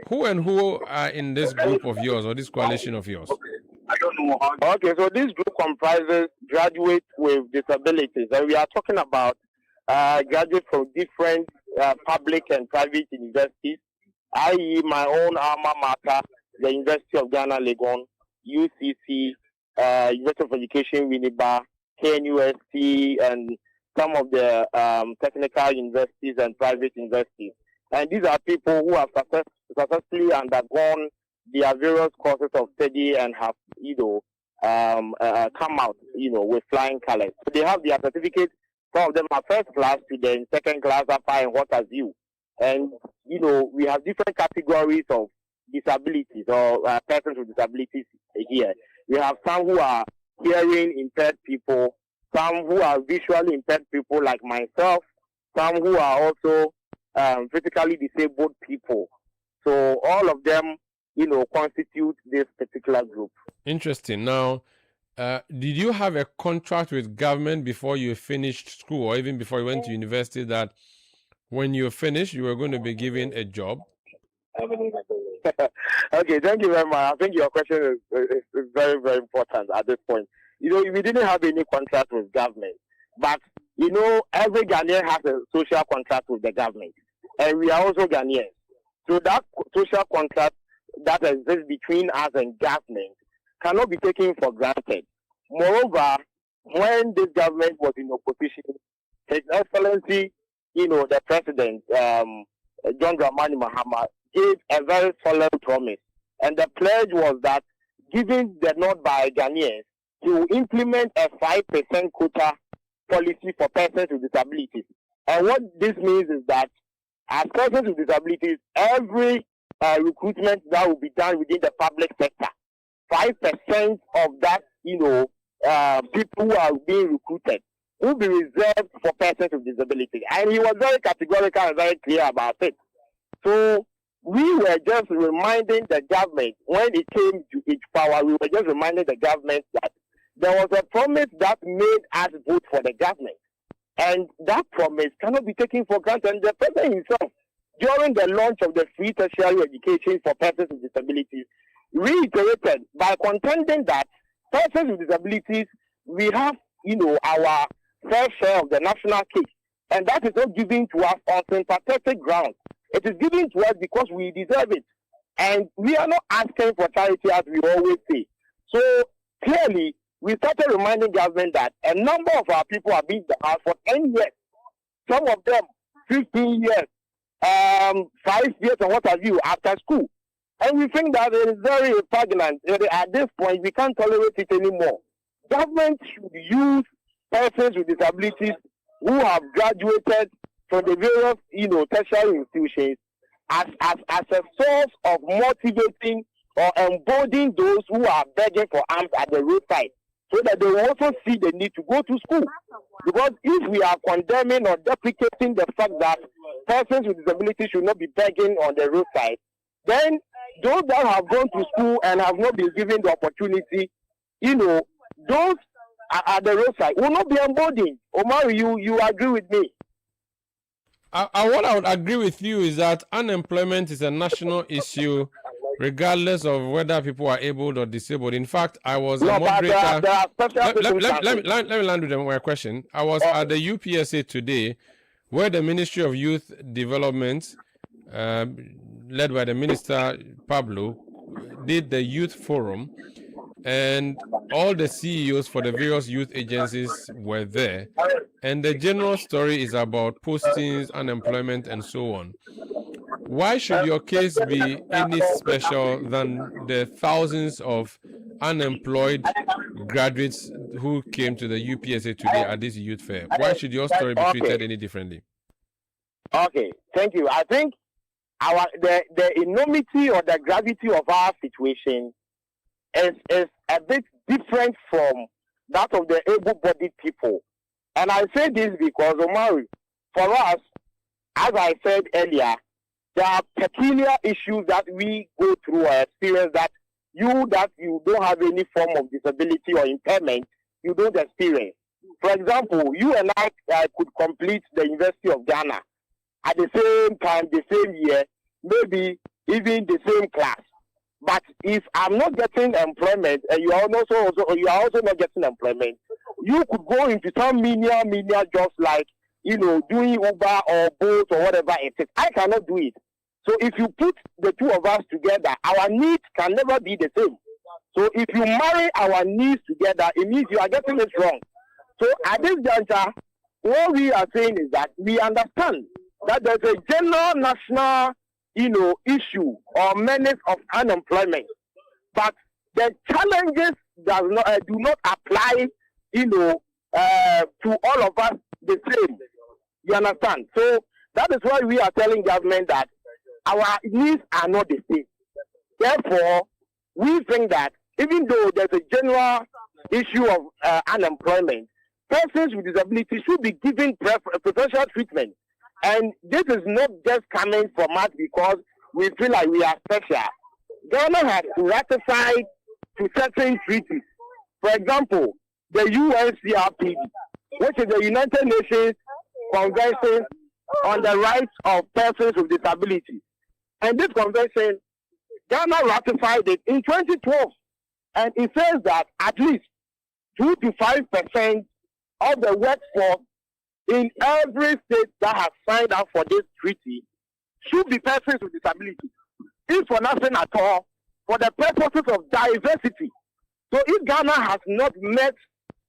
who and who are in this group of yours or this coalition of yours? I don't know. Okay, so this group comprises graduates with disabilities, and we are talking about graduates from different public and private universities, i.e. my own alma mater, the University of Ghana, Legon, UCC, University of Education, Winneba, KNUST, and some of the technical universities and private universities. And these are people who have successfully undergone their various courses of study and have, come out, with flying colors. So they have their certificates. Some of them are first class students, second class are fine, what have you. And, we have different categories of disabilities or persons with disabilities here. We have some who are hearing impaired people, some who are visually impaired people like myself, some who are also physically disabled people. So all of them, constitute this particular group. Interesting. Now, did you have a contract with government before you finished school or even before you went to university that when you finished, you were going to be given a job? Okay, thank you very much. I think your question is very, very important at this point. We didn't have any contract with government, but, every Ghanaian has a social contract with the government, and we are also Ghanaians. So that social contract that exists between us and government cannot be taken for granted. Moreover, when this government was in opposition, His Excellency, the President, John Dramani Mahama, gave a very solemn promise. And the pledge was that, given the nod by Ghanaians, he will implement a 5% quota policy for persons with disabilities. And what this means is that, as persons with disabilities, every recruitment that will be done within the public sector, 5% of that, people who are being recruited will be reserved for persons with disability. And he was very categorical and very clear about it. So we were just reminding the government, when it came to its power, we were just reminding the government that there was a promise that made us vote for the government. And that promise cannot be taken for granted. And the president himself, during the launch of the free tertiary education for persons with disabilities, reiterated by contending that persons with disabilities, we have, our fair share of the national cake. And that is not given to us on sympathetic grounds. It is given to us because we deserve it. And we are not asking for charity as we always say. So clearly, we started reminding government that a number of our people have been in the house for 10 years. Some of them 15 years, 5 years, and what have you, after school. And we think that it is very repugnant. At this point, we can't tolerate it anymore. Government should use persons with disabilities who have graduated from the various, tertiary institutions as a source of motivating or embodying those who are begging for alms at the roadside, so that they will also see the need to go to school. Because if we are condemning or deprecating the fact that persons with disabilities should not be begging on the roadside, then those that have gone to school and have not been given the opportunity, those at the roadside will not be emboldened. Omar, you agree with me? What I would agree with you is that unemployment is a national issue, regardless of whether people are able or disabled. In fact, I was a moderator. Let me land with my question. I was at the UPSA today, where the Ministry of Youth Development, led by the Minister Pablo, did the youth forum, and all the CEOs for the various youth agencies were there. And the general story is about postings, unemployment, and so on. Why should your case be any special than the thousands of unemployed graduates who came to the UPSA today at this youth fair? Why should your story be treated any differently? Okay, thank you. I think the enormity or the gravity of our situation is a bit different from that of the able-bodied people. And I say this because, Omari, for us, as I said earlier, there are peculiar issues that we go through or experience that you don't have any form of disability or impairment, you don't experience. For example, you and I could complete the University of Ghana at the same time, the same year, maybe even the same class. But if I'm not getting employment and you are also not getting employment, you could go into some menial jobs like, doing Uber or Bolt or whatever it is. I cannot do it. So if you put the two of us together, our needs can never be the same. So if you marry our needs together, it means you are getting it wrong. So at this juncture, what we are saying is that we understand that there's a general national issue or menace of unemployment, but the challenges do not apply, to all of us the same. You understand? So that is why we are telling government that our needs are not the same. Therefore, we think that even though there's a general issue of unemployment, persons with disabilities should be given preferential treatment. And this is not just coming from us because we feel like we are special. Ghana has ratified to certain treaties. For example, the UNCRPD, which is the United Nations Convention on the Rights of Persons with Disabilities. And this convention, Ghana ratified it in 2012. And it says that at least 2 to 5% of the workforce in every state that has signed up for this treaty should be persons with disabilities. If for nothing at all, for the purposes of diversity. So if Ghana has not met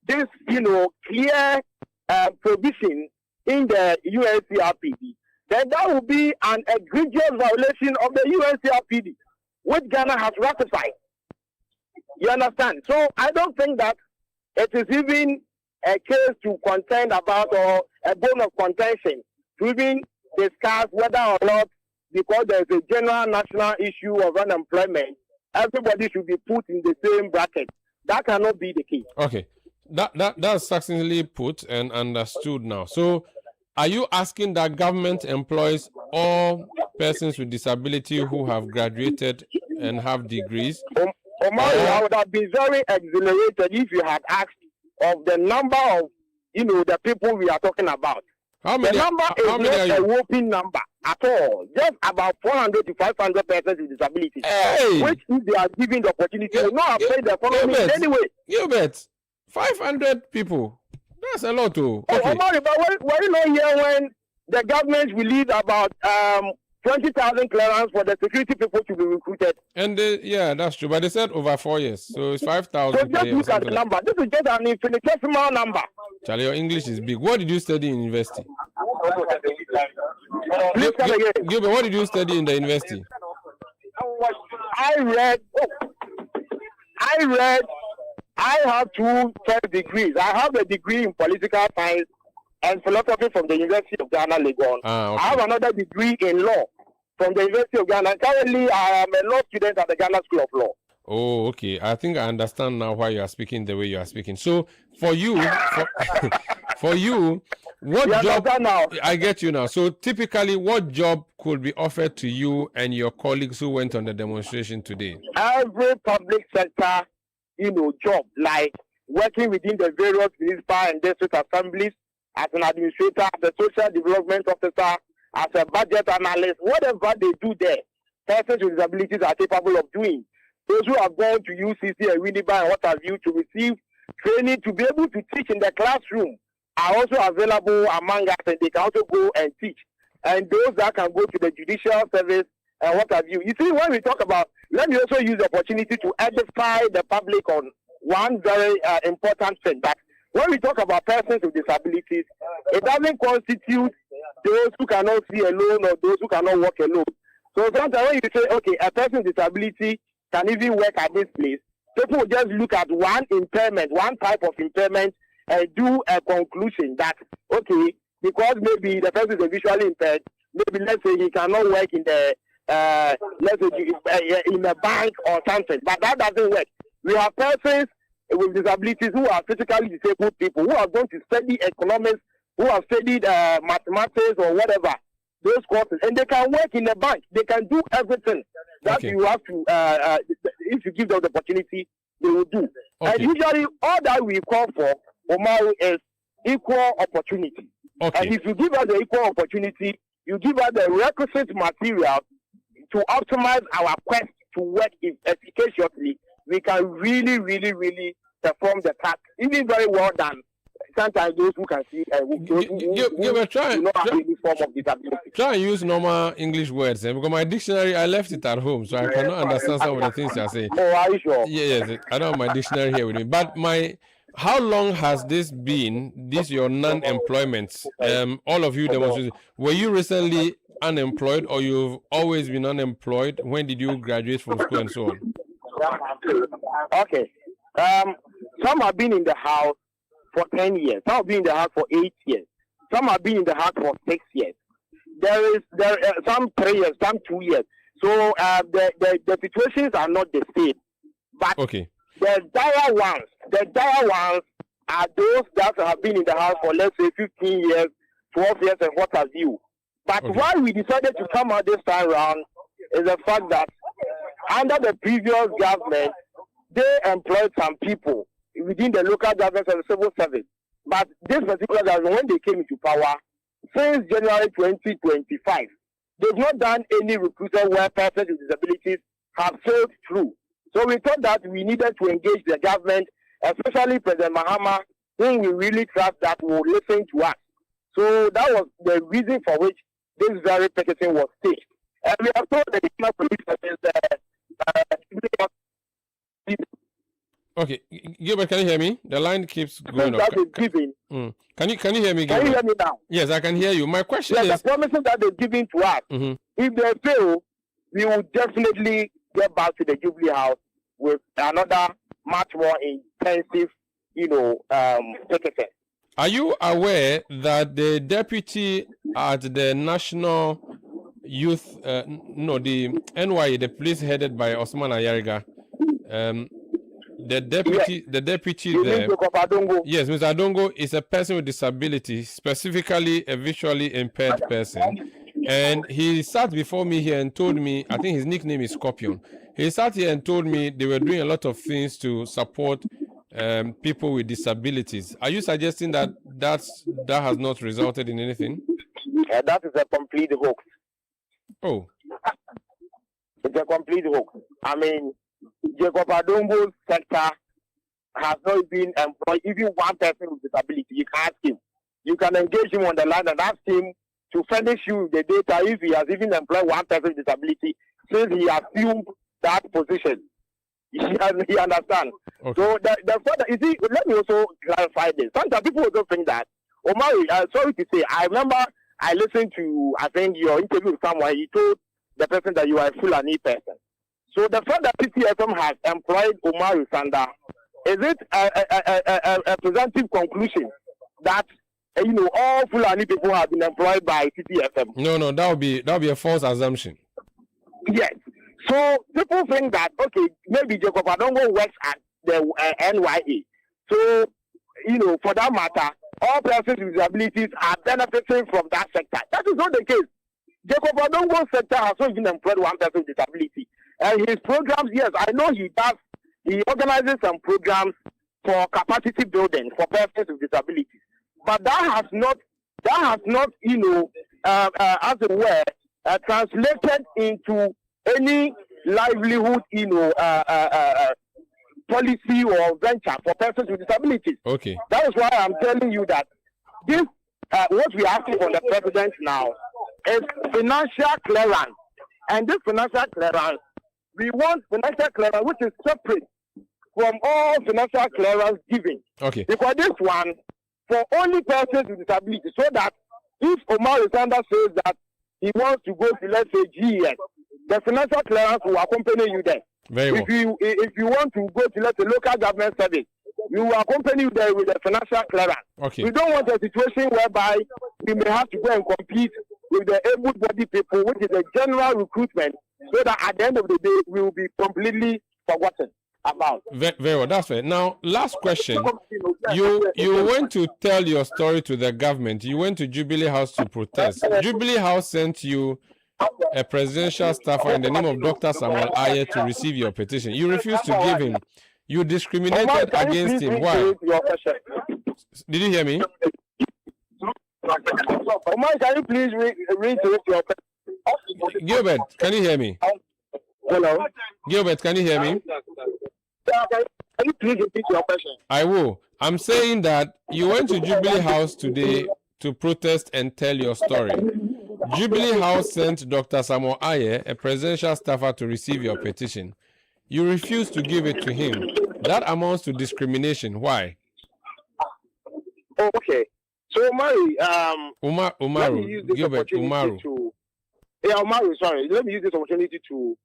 this, clear provision in the UNCRPD, then that will be an egregious violation of the UNCRPD, which Ghana has ratified. You understand? So I don't think that it is even a case to contend about or a bone of contention to even discuss whether or not, because there is a general national issue of unemployment, everybody should be put in the same bracket. That cannot be the case. Okay. That's succinctly put and understood now. So are you asking that government employs all persons with disability who have graduated and have degrees? Omar, I would have been very exhilarated if you had asked of the number of, the people we are talking about. How many? The number is not a whopping number at all. Just about 400 to 500 persons with disabilities. Hey. Which, if they are given the opportunity, will not affect the economy in any way. Gilbert, 500 people. That's a lot, too. Okay. Omar, but were you not here when the government released about 20,000 clearance for the security people to be recruited? And yeah, that's true. But they said over 4 years, so it's 5,000. So just look at the number. This is just an infinitesimal number. Charlie, your English is big. What did you study in university? Please come again. Gilbert, what did you study in the university? I have 2 first degrees. I have a degree in political science and philosophy from the University of Ghana, Legon. Okay. I have another degree in law from the University of Ghana. Currently, I am a law student at the Ghana School of Law. Oh, okay. I think I understand now why you are speaking the way you are speaking. So, for you, for you, what job? Now? I get you now. So, typically, what job could be offered to you and your colleagues who went on the demonstration today? Every public sector, job, like working within the various municipal and district assemblies, as an administrator, as a social development officer, as a budget analyst, whatever they do there, persons with disabilities are capable of doing. Those who have gone to UCC and Winneba and what have you to receive training to be able to teach in the classroom are also available among us, and they can also go and teach. And those that can go to the judicial service and what have you. You see, when we talk about, let me also use the opportunity to edify the public on one very important thing, that when we talk about persons with disabilities, it doesn't constitute those who cannot see alone or those who cannot walk alone. So sometimes when you say, okay, a person with disability can even work at this place, people will just look at one impairment, one type of impairment, and do a conclusion that, okay, because maybe the person is visually impaired, maybe let's say he cannot work in the, let's say in a bank or something, but that doesn't work. We have persons with disabilities who are physically disabled people, who are going to study economics, who have studied mathematics or whatever, those courses, and they can work in a bank. They can do everything that you have to, if you give them the opportunity, they will do. Okay. And usually all that we call for, Omar, is equal opportunity. Okay. And if you give us the equal opportunity, you give us the requisite material to optimize our quest to work efficaciously, we can really, really, really perform the task, even very well done. Sometimes those who can see, try and use normal English words. Because my dictionary, I left it at home, so I cannot understand some of the things you are saying. Oh, are you sure? Yes, I don't have my dictionary here with me. But how long has this been? This your non-employment? All of you demonstrated. Were you recently unemployed, or you've always been unemployed? When did you graduate from school and so on? Okay. Some have been in the house for 10 years. Some have been in the house for 8 years. Some have been in the house for 6 years. There are some 3 years, some 2 years. So the situations are not the same. But the dire ones are those that have been in the house for, let's say, 15 years, 12 years, and what have you. But why we decided to come out this time around is the fact that under the previous government, they employed some people within the local government and the civil service. But this particular government, when they came into power, since January 2025, they've not done any recruitment where persons with disabilities have sailed through. So we thought that we needed to engage the government, especially President Mahama, whom we really trust that will listen to us. So that was the reason for which this very petition was staged. And we have told the national police service Okay, Gilbert, can you hear me? The line keeps going up. Can you hear me, Gilbert? Can you hear me now? Yes, I can hear you. My question is... the promises that they're giving to us, if they fail, we will definitely get back to the Jubilee House with another much more intensive, ticketing. Are you aware that the deputy at the National Youth, the NYA, the police headed by Osman Ayariga, the deputy there, yes, Mr. Adongo is a person with disability, specifically a visually impaired person, and he sat before me here and told me, I think his nickname is Scorpion. He sat here and told me they were doing a lot of things to support people with disabilities. Are you suggesting that has not resulted in anything? That is a complete hoax. Oh. It's a complete hoax. I mean, Jacob Adongo's sector has not been employed even one person with disability, you can ask him. You can engage him on the line and ask him to furnish you with the data if he has even employed one person with disability since he assumed that position. He understands. Okay. So the further, you see, let me also clarify this. Sometimes people also think that, Omari, sorry to say, I remember I listened to, I think, your interview with someone. He told the person that you are a Fulani person. So the fact that Citi FM has employed Omari Sanda, is it a presumptive conclusion that all Fulani people have been employed by Citi FM? No, that would be a false assumption. Yes. So people think that maybe Jacob Adongo works at the NYA. So for that matter, all persons with disabilities are benefiting from that sector. That is not the case. Jacob Adongo's sector has not even employed one person with disability. And his programs, yes, I know he does. He organizes some programs for capacity building for persons with disabilities. But that has not, as it were, translated into any livelihood, policy or venture for persons with disabilities. Okay. That is why I'm telling you that this, what we are asking from the president now is financial clearance. And this financial clearance, we want financial clearance which is separate from all financial clearance giving. Okay. Because this one, for only persons with disabilities, so that if Omari Sanda says that he wants to go to, let's say, GES, the financial clearance will accompany you there. Very well. If you want to go to, let's say, local government service, we will accompany you there with the financial clearance. Okay. We don't want a situation whereby we may have to go and compete with the able-bodied people, which is a general recruitment, so that at the end of the day, we will be completely forgotten about. Very well, that's fair. Now, last question. You went to tell your story to the government. You went to Jubilee House to protest. Jubilee House sent you a presidential staffer in the name of Dr. Samuel Attah to receive your petition. You refused to give him. You discriminated against him. Why? Did you hear me? Omar, can you please read your question? Gilbert, can you hear me? Hello? Gilbert, can you hear me? Can you please repeat your question? I will. I'm saying that you went to Jubilee House today to protest and tell your story. Jubilee House sent Dr. Samuel Attah, a presidential staffer, to receive your petition. You refused to give it to him. That amounts to discrimination. Why? Oh, okay. So, Umaru, Gilbert, Umaru. Umaru, sorry. Let me use this opportunity to,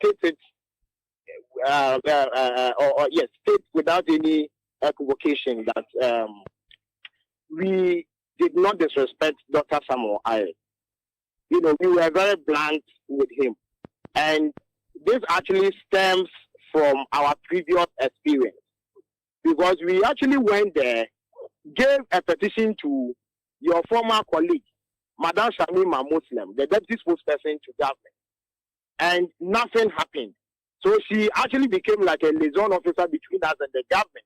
state it, state without any equivocation that we did not disrespect Dr. Samuel Attah. We were very blunt with him. And this actually stems from our previous experience. Because we actually went there, gave a petition to your former colleague, Madam Shamima Muslim, the deputy spokesperson to government. And nothing happened. So she actually became like a liaison officer between us and the government.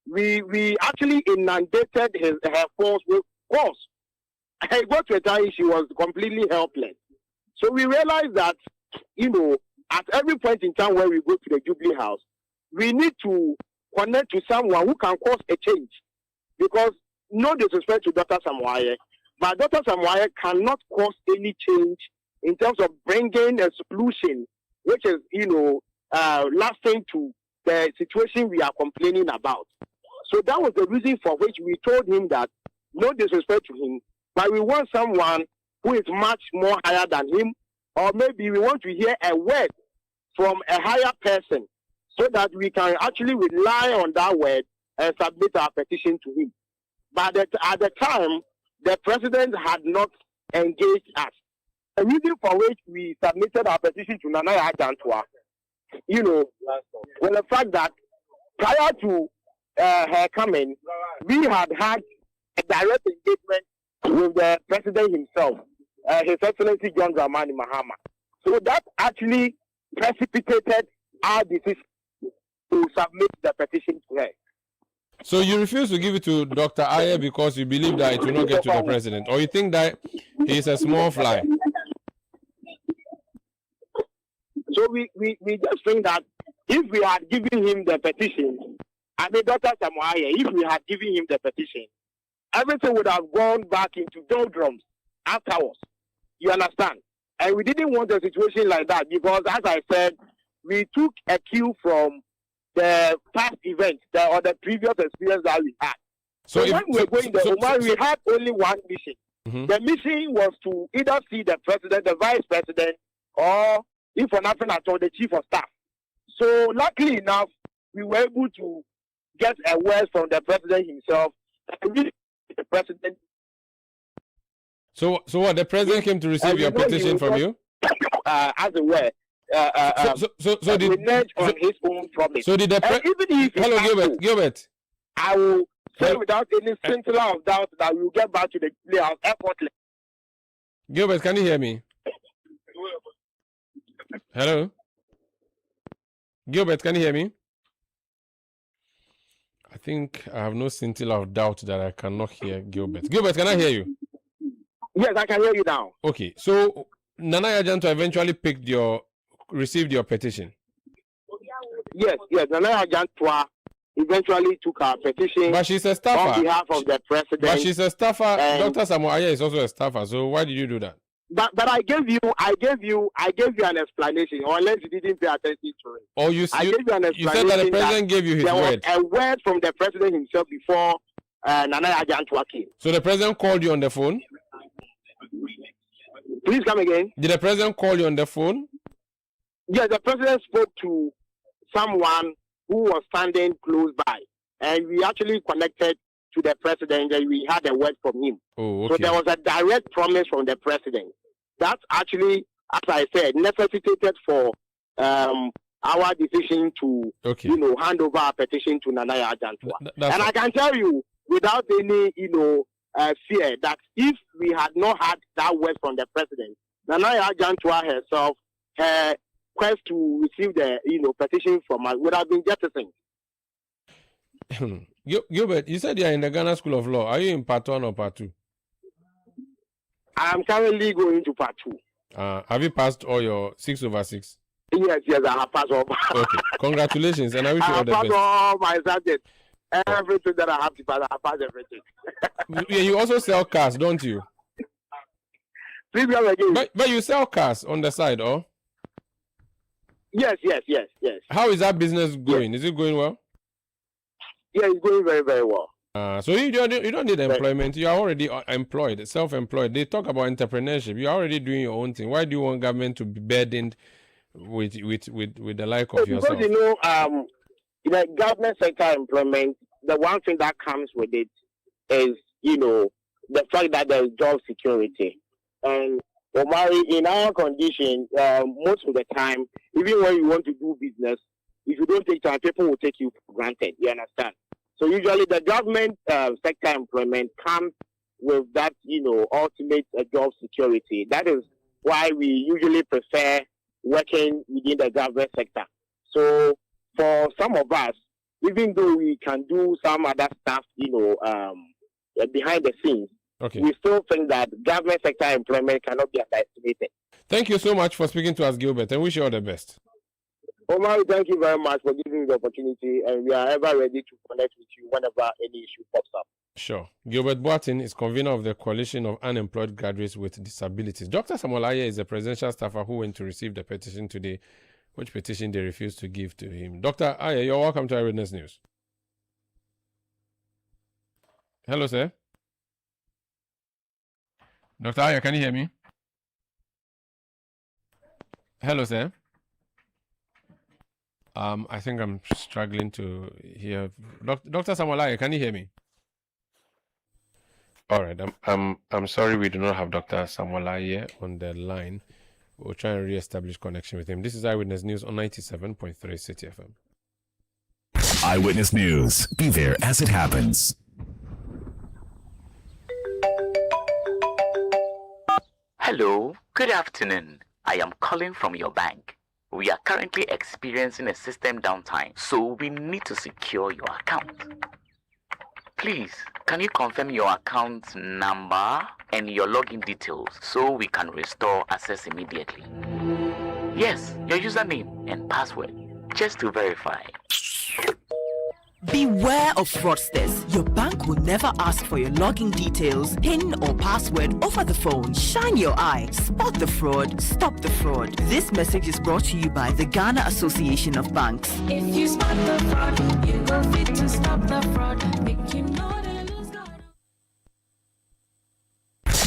We actually inundated her force with force. It got to a time she was completely helpless. So we realized that, at every point in time where we go to the Jubilee House, we need to connect to someone who can cause a change. Because no disrespect to Dr. Samuel Attah, but Dr. Samuel Attah cannot cause any change in terms of bringing a solution which is, lasting to the situation we are complaining about. So that was the reason for which we told him that no disrespect to him, but we want someone who is much more higher than him, or maybe we want to hear a word from a higher person so that we can actually rely on that word and submit our petition to him. But at the time, the president had not engaged us. The reason for which we submitted our petition to Nana Ajantwa, the fact that prior to her coming, we had a direct engagement with the president himself, His Excellency John Dramani Mahama. So that actually precipitated our decision to submit the petition to her. So you refuse to give it to Dr. Attah because you believe that it will not get to the president, or you think that he's a small fly? So we just think that if we had given him the petition, I mean, Dr. Samuel Attah, if we had given him the petition, everything would have gone back into doldrums afterwards. You understand? And we didn't want a situation like that because, as I said, we took a cue from the past events or the previous experience that we had. So when we were going to Oman, we had only one mission. Mm-hmm. The mission was to either see the president, the vice president, or, if for nothing at all, the chief of staff. So luckily enough, we were able to get a word from the president himself. The president. So what? The president came to receive your petition from you? As it were. So did on his own promise. So did the Hello, Gilbert. I will say without any scintilla of doubt that we will get back to the playhouse effortlessly. Gilbert, can you hear me? Hello? Gilbert, can you hear me? I think I have no scintilla of doubt that I cannot hear Gilbert. Gilbert, can I hear you? Yes, I can hear you now. Okay, so Nana Adjah-Ntua eventually received your petition. Yes, Nana Adjah-Ntua eventually took our petition. But she's a staffer. On behalf of the president. But she's a staffer. Dr. Samuel Attah is also a staffer. So why did you do that? But I gave you an explanation, unless you didn't pay attention to it. Oh, you gave you an explanation. You said that the president gave you his word. There was a word from the president himself before Nana Adjah-Ntua came. So the president called you on the phone? Please come again. Did the president call you on the phone? Yes, the president spoke to someone who was standing close by, and we actually connected to the president and we had a word from him. Oh, okay. So there was a direct promise from the president. That actually, as I said, necessitated for our decision to, hand over our petition to Nana Adjah-Ntua. And I can tell you, without any, fear, that if we had not had that word from the president, Nana Adjah-Ntua herself, her quest to receive the, petition from us would have been jettisoned. Gilbert, you said you are in the Ghana School of Law. Are you in part 1 or part 2? I am currently going to part 2. Have you passed all your 6/6? Yes, I have passed all. Okay, congratulations, and I wish you all the best. I have passed all my subjects. Everything that I have to pass, I have passed everything. Yeah, you also sell cars, don't you? Please come again. But you sell cars on the side, or? Yes. How is that business going? Yes. Is it going well? Yeah, it's going very, very well. So you don't need employment. You are already employed, self-employed. They talk about entrepreneurship. You are already doing your own thing. Why do you want government to be burdened with the like of yourself? Because government sector employment, the one thing that comes with it is the fact that there is job security. And Omari, in our condition, most of the time, even when you want to do business, if you don't take time, people will take you for granted. You understand? So usually the government sector employment comes with that, ultimate job security. That is why we usually prefer working within the government sector. So for some of us, even though we can do some other stuff, behind the scenes, we still think that government sector employment cannot be underestimated. Thank you so much for speaking to us, Gilbert, and wish you all the best. Omar, thank you very much for giving me the opportunity, and we are ever ready to connect with you whenever any issue pops up. Sure. Gilbert Boatin is convener of the Coalition of Unemployed Graduates with Disabilities. Dr. Samuel Attah is a presidential staffer who went to receive the petition today, which petition they refused to give to him. Dr. Attah, you're welcome to Eyewitness News. Hello, sir. Dr. Attah, can you hear me? Hello, sir. I think I'm struggling to hear. Dr. Samuel Attah, can you hear me? All right. I'm sorry we do not have Dr. Samuel Attah on the line. We'll try and re-establish connection with him. This is Eyewitness News on 97.3 Citi FM. Eyewitness News. Be there as it happens. Hello. Good afternoon. I am calling from your bank. We are currently experiencing a system downtime, so we need to secure your account. Please, can you confirm your account number and your login details so we can restore access immediately? Yes, your username and password. just to verify. Beware of fraudsters. Your bank will never ask for your login details, PIN or password over the phone. Shine your eye. Spot the fraud. Stop the fraud. This message is brought to you by the Ghana Association of Banks. If you spot the fraud, you go fit to stop the fraud. Make you know they lose God.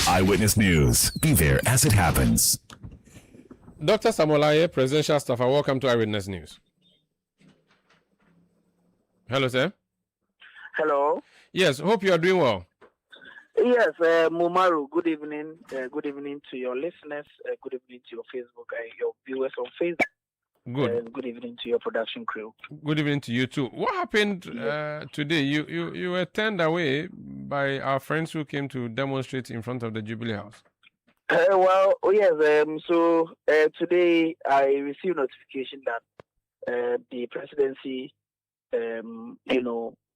Eyewitness News. Be there as it happens. Dr. Samuel Attah, Presidential Staffer, welcome to Eyewitness News. Hello, sir. Hello. Yes, hope you are doing well. Yes, Mumaru, good evening. Good evening to your listeners. Good evening to your Facebook and your viewers on Facebook. Good. Good evening to your production crew. Good evening to you too. What happened today? You were turned away by our friends who came to demonstrate in front of the Jubilee House. So today I received notification that the presidency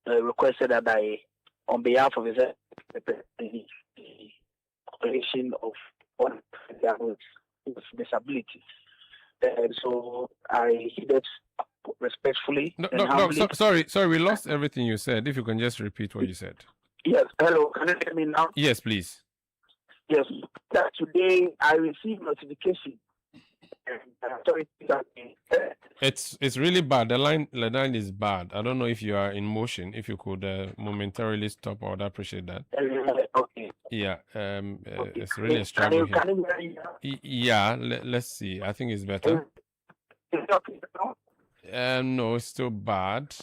requested that I, on behalf of the operation of one with disabilities. So I heeded respectfully. Sorry, we lost everything you said. If you can just repeat what you said. Yes, hello, can you hear me now? Yes, please. Yes, that today I received notification. It's really bad. The line is bad. I don't know if you are in motion. If you could momentarily stop, I would appreciate that. Okay. Yeah. It's really a struggle here. Yeah. Let's see. I think it's better. No, it's still bad.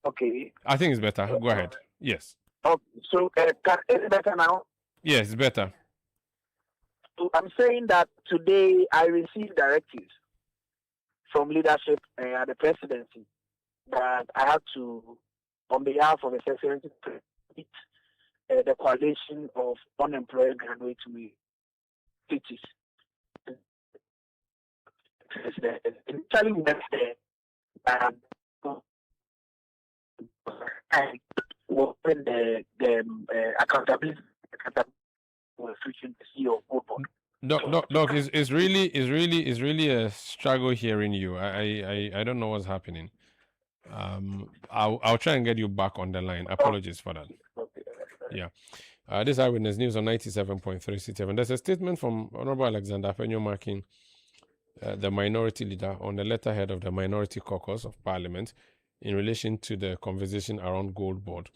Okay. I think it's better. Go ahead. Yes. Okay. So is it better now? Yes, it's better. So I'm saying that today I received directives from leadership at the presidency that I have to, on behalf of the secretary, the coalition of unemployed graduates with cities. Initially, we went there and open the accountability was switching the CEO of football. Doc, it's really a struggle hearing you. I don't know what's happening. I'll try and get you back on the line. Apologies for that. Yeah. This Eyewitness News on 97.3 Citi FM. There's a statement from Honorable Alexander Afenyo marking the minority leader on the letterhead of the Minority Caucus of Parliament in relation to the conversation around Gold Board.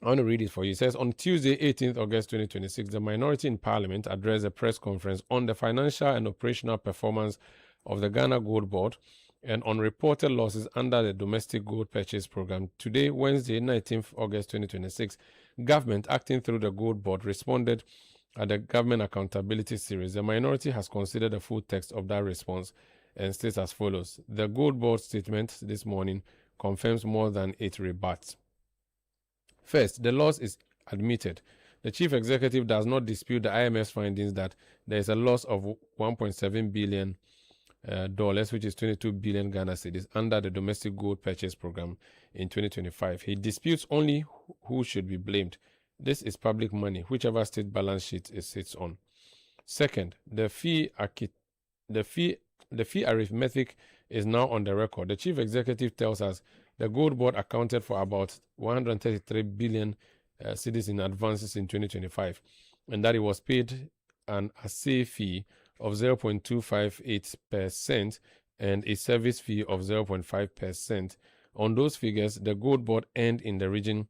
I want to read it for you. It says, on Tuesday, 18th August 2026, the minority in Parliament addressed a press conference on the financial and operational performance of the Ghana Gold Board and on reported losses under the Domestic Gold Purchase Program. Today, Wednesday, 19th August 2026, government acting through the Gold Board responded at the Government Accountability Series. The minority has considered the full text of that response and states as follows. The Gold Board statement this morning confirms more than it rebuts. First, the loss is admitted. The chief executive does not dispute the IMF's findings that there is a loss of $1.7 billion, which is 22 billion Ghana cedis, under the Domestic Gold Purchase Program in 2025. He disputes only who should be blamed. This is public money, whichever state balance sheet it sits on. Second, the fee arithmetic is now on the record. The chief executive tells us the Gold Board accounted for about 133 billion cedis in advances in 2025, and that it was paid an assay fee of 0.258% and a service fee of 0.5%. On those figures, the Gold Board earned in the region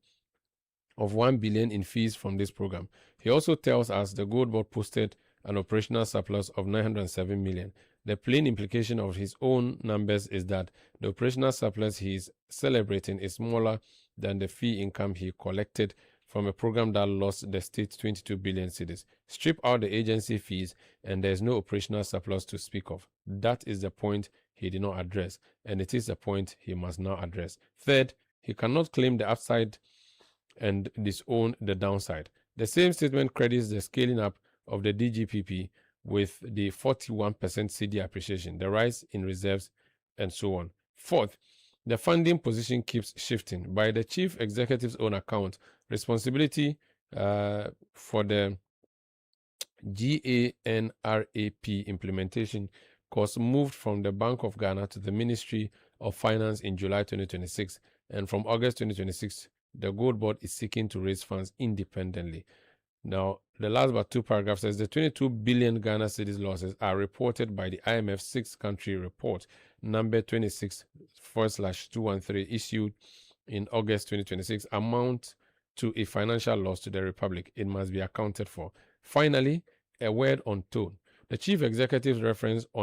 of 1 billion in fees from this program. He also tells us the Gold Board posted an operational surplus of 907 million. The plain implication of his own numbers is that the operational surplus he is celebrating is smaller than the fee income he collected from a program that lost the state 22 billion cedis. Strip out the agency fees and there is no operational surplus to speak of. That is the point he did not address, and it is the point he must now address. Third, he cannot claim the upside and disown the downside. The same statement credits the scaling up of the DGPP with the 41% CD appreciation, the rise in reserves, and so on. Fourth, the funding position keeps shifting. By the chief executive's own account, responsibility for the GANRAP implementation course moved from the Bank of Ghana to the Ministry of Finance in July 2026, and from August 2026, the Gold Board is seeking to raise funds independently. Now, the last but two paragraphs says the 22 billion Ghana cedis losses are reported by the IMF six-country report number 26/213 issued in August 2026 amount to a financial loss to the Republic. It must be accounted for. Finally, a word on tone. The chief executive's reference to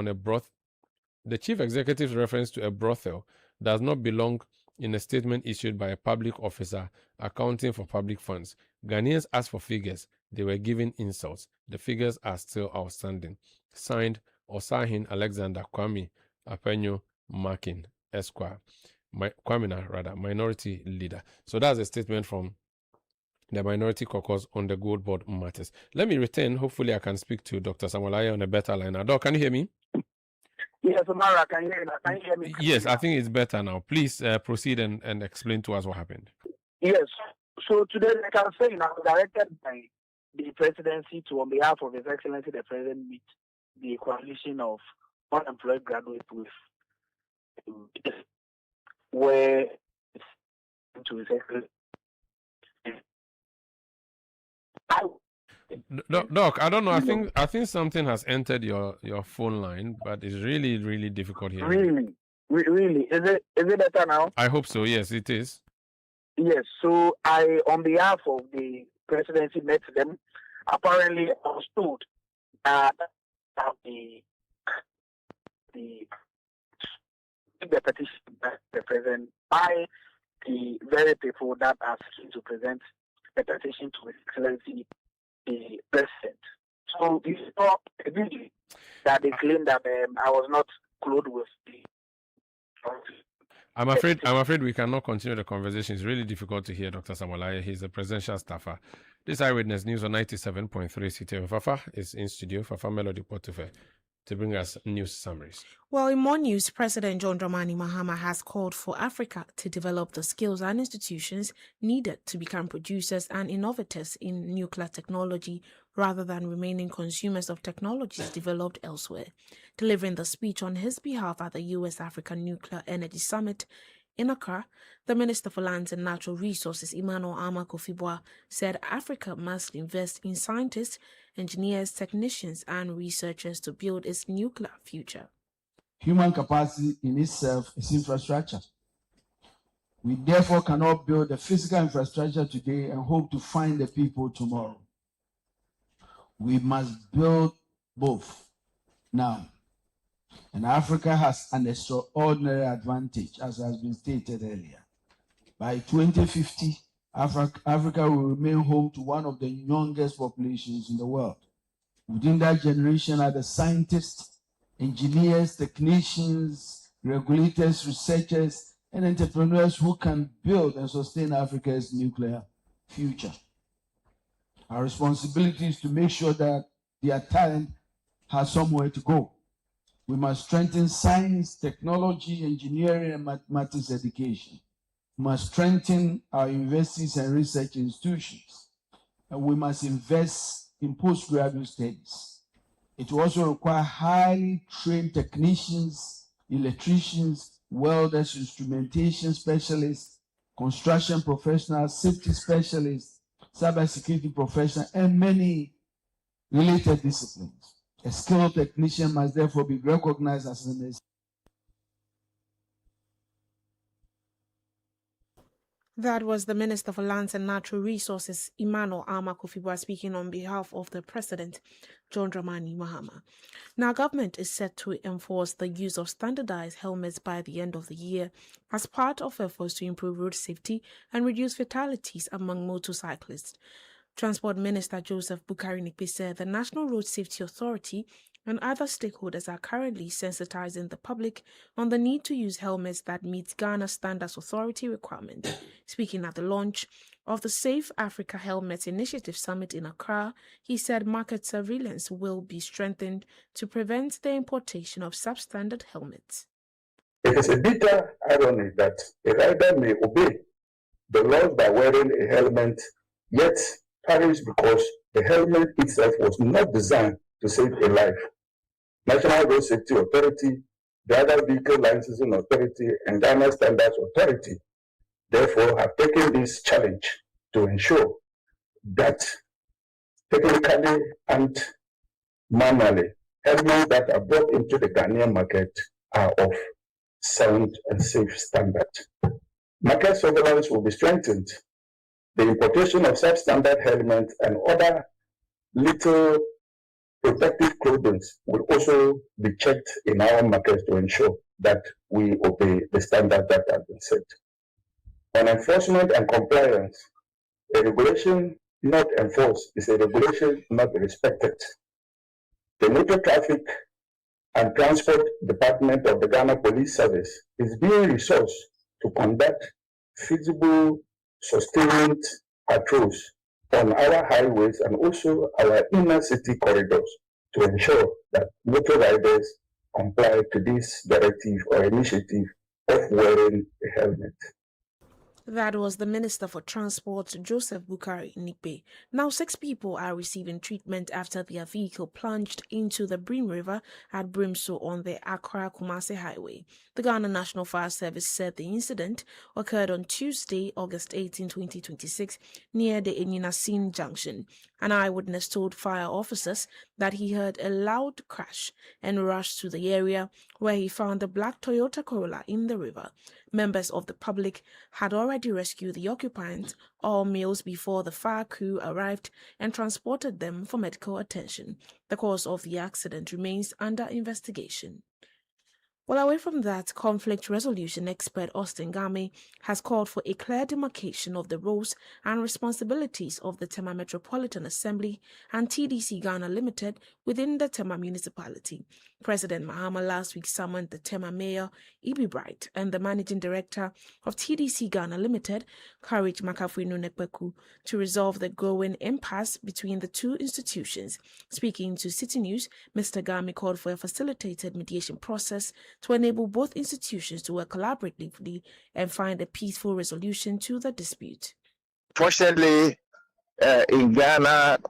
a brothel does not belong in a statement issued by a public officer accounting for public funds. Ghanaians asked for figures. They were given insults. The figures are still outstanding. Signed, Osahin Alexander Kwame Apenyo Makin, Esquire. Minority leader. So that's a statement from the Minority Caucus on the Gold Board matters. Let me return. Hopefully I can speak to Dr. Samuel Attah on a better line. Doc, can you hear me? Yes, Omar, can you hear me? Can you hear me? Yes, I think it's better now. Please proceed and explain to us what happened. Yes. So today, like I was saying, I was directed by the presidency to, on behalf of His Excellency the President, meet the coalition of unemployed graduates with where to His Excellency. Doc, I don't know. I think something has entered your phone line, but it's really, really difficult here. Really, is it better now? I hope so. Yes, it is. Yes. So I, on behalf of the presidency, met them. Apparently, I was told that the petition by the president by the very people that are seeking to present the petition to His Excellency the President. So it's not a video that they claim that I was not clothed with the. I'm afraid we cannot continue the conversation. It's really difficult to hear Dr. Samuel Attah. He's a presidential staffer. This Eyewitness News on 97.3 Citi FM. Fafa is in studio. Fafa Melody Portoffe to bring us news summaries. Well, in more news, President John Dramani Mahama has called for Africa to develop the skills and institutions needed to become producers and innovators in nuclear technology rather than remaining consumers of technologies developed elsewhere. Delivering the speech on his behalf at the U.S. African Nuclear Energy Summit in Accra, the Minister for Lands and Natural Resources, Emmanuel Amakufibwa, said Africa must invest in scientists, engineers, technicians, and researchers to build its nuclear future. Human capacity in itself is infrastructure. We therefore cannot build the physical infrastructure today and hope to find the people tomorrow. We must build both now. And Africa has an extraordinary advantage, as has been stated earlier. By 2050, Africa will remain home to one of the youngest populations in the world. Within that generation are the scientists, engineers, technicians, regulators, researchers, and entrepreneurs who can build and sustain Africa's nuclear future. Our responsibility is to make sure that their talent has somewhere to go. We must strengthen science, technology, engineering, and mathematics education. We must strengthen our universities and research institutions. And we must invest in postgraduate studies. It will also require highly trained technicians, electricians, welders, instrumentation specialists, construction professionals, safety specialists, cybersecurity professionals, and many related disciplines. A skilled technician must therefore be recognized as an essential. That was the Minister for Lands and Natural Resources, Emmanuel Amakufibwa, speaking on behalf of the President, John Dramani Mahama. Now, government is set to enforce the use of standardized helmets by the end of the year as part of efforts to improve road safety and reduce fatalities among motorcyclists. Transport Minister Joseph Bukari-Nikbe said the National Road Safety Authority and other stakeholders are currently sensitizing the public on the need to use helmets that meet Ghana Standards Authority requirements. Speaking at the launch of the Safe Africa Helmets Initiative Summit in Accra, he said market surveillance will be strengthened to prevent the importation of substandard helmets. It is a bitter irony that a rider may obey the laws by wearing a helmet, yet perish because the helmet itself was not designed to save a life. National Road Safety Authority, Driver Vehicle Licensing Authority, and Ghana Standards Authority, therefore, have taken this challenge to ensure that technically and manually, helmets that are brought into the Ghanaian market are of sound and safe standard. Market surveillance will be strengthened. The importation of substandard helmets and other little protective clothing will also be checked in our markets to ensure that we obey the standards that have been set. On enforcement and compliance, a regulation not enforced is a regulation not respected. The Motor Traffic and Transport Department of the Ghana Police Service is being resourced to conduct feasible, sustained patrols on our highways and also our inner city corridors to ensure that motor riders comply to this directive or initiative of wearing a helmet. That was the Minister for Transport, Joseph Bukari Nikbe. Now, 6 people are receiving treatment after their vehicle plunged into the Brim River at Brimso on the Accra-Kumasi Highway. The Ghana National Fire Service said the incident occurred on Tuesday, August 18, 2026, near the Enyinasin Junction. An eyewitness told fire officers that he heard a loud crash and rushed to the area where he found the black Toyota Corolla in the river. Members of the public had already rescued the occupants, all males, before the fire crew arrived and transported them for medical attention. The cause of the accident remains under investigation. Well, away from that, conflict resolution expert Austin Game has called for a clear demarcation of the roles and responsibilities of the Tema Metropolitan Assembly and TDC Ghana Limited within the Tema municipality. President Mahama last week summoned the Tema Mayor, Ibi Bright, and the Managing Director of TDC Ghana Limited, Courage Makafui Nunekweku, to resolve the growing impasse between the two institutions. Speaking to City News, Mr. Game called for a facilitated mediation process to enable both institutions to work collaboratively and find a peaceful resolution to the dispute. Fortunately, in Ghana,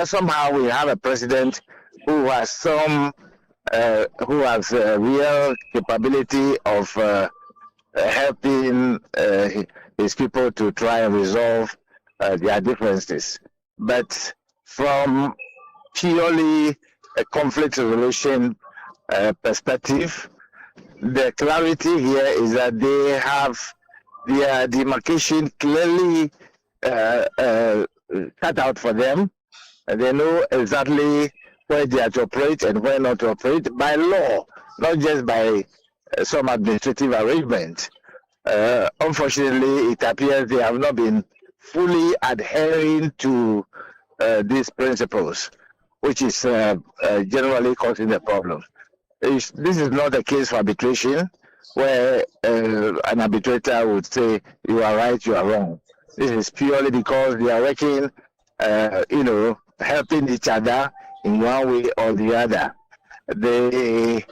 somehow we have a president who has real capability of helping his people to try and resolve their differences. But from purely a conflict resolution perspective, the clarity here is that they have their demarcation clearly cut out for them. They know exactly where they are to operate and where not to operate by law, not just by some administrative arrangement. Unfortunately, it appears they have not been fully adhering to these principles, which is generally causing the problem. This is not a case for arbitration where an arbitrator would say, you are right, you are wrong. This is purely because they are working, helping each other in one way or the other. The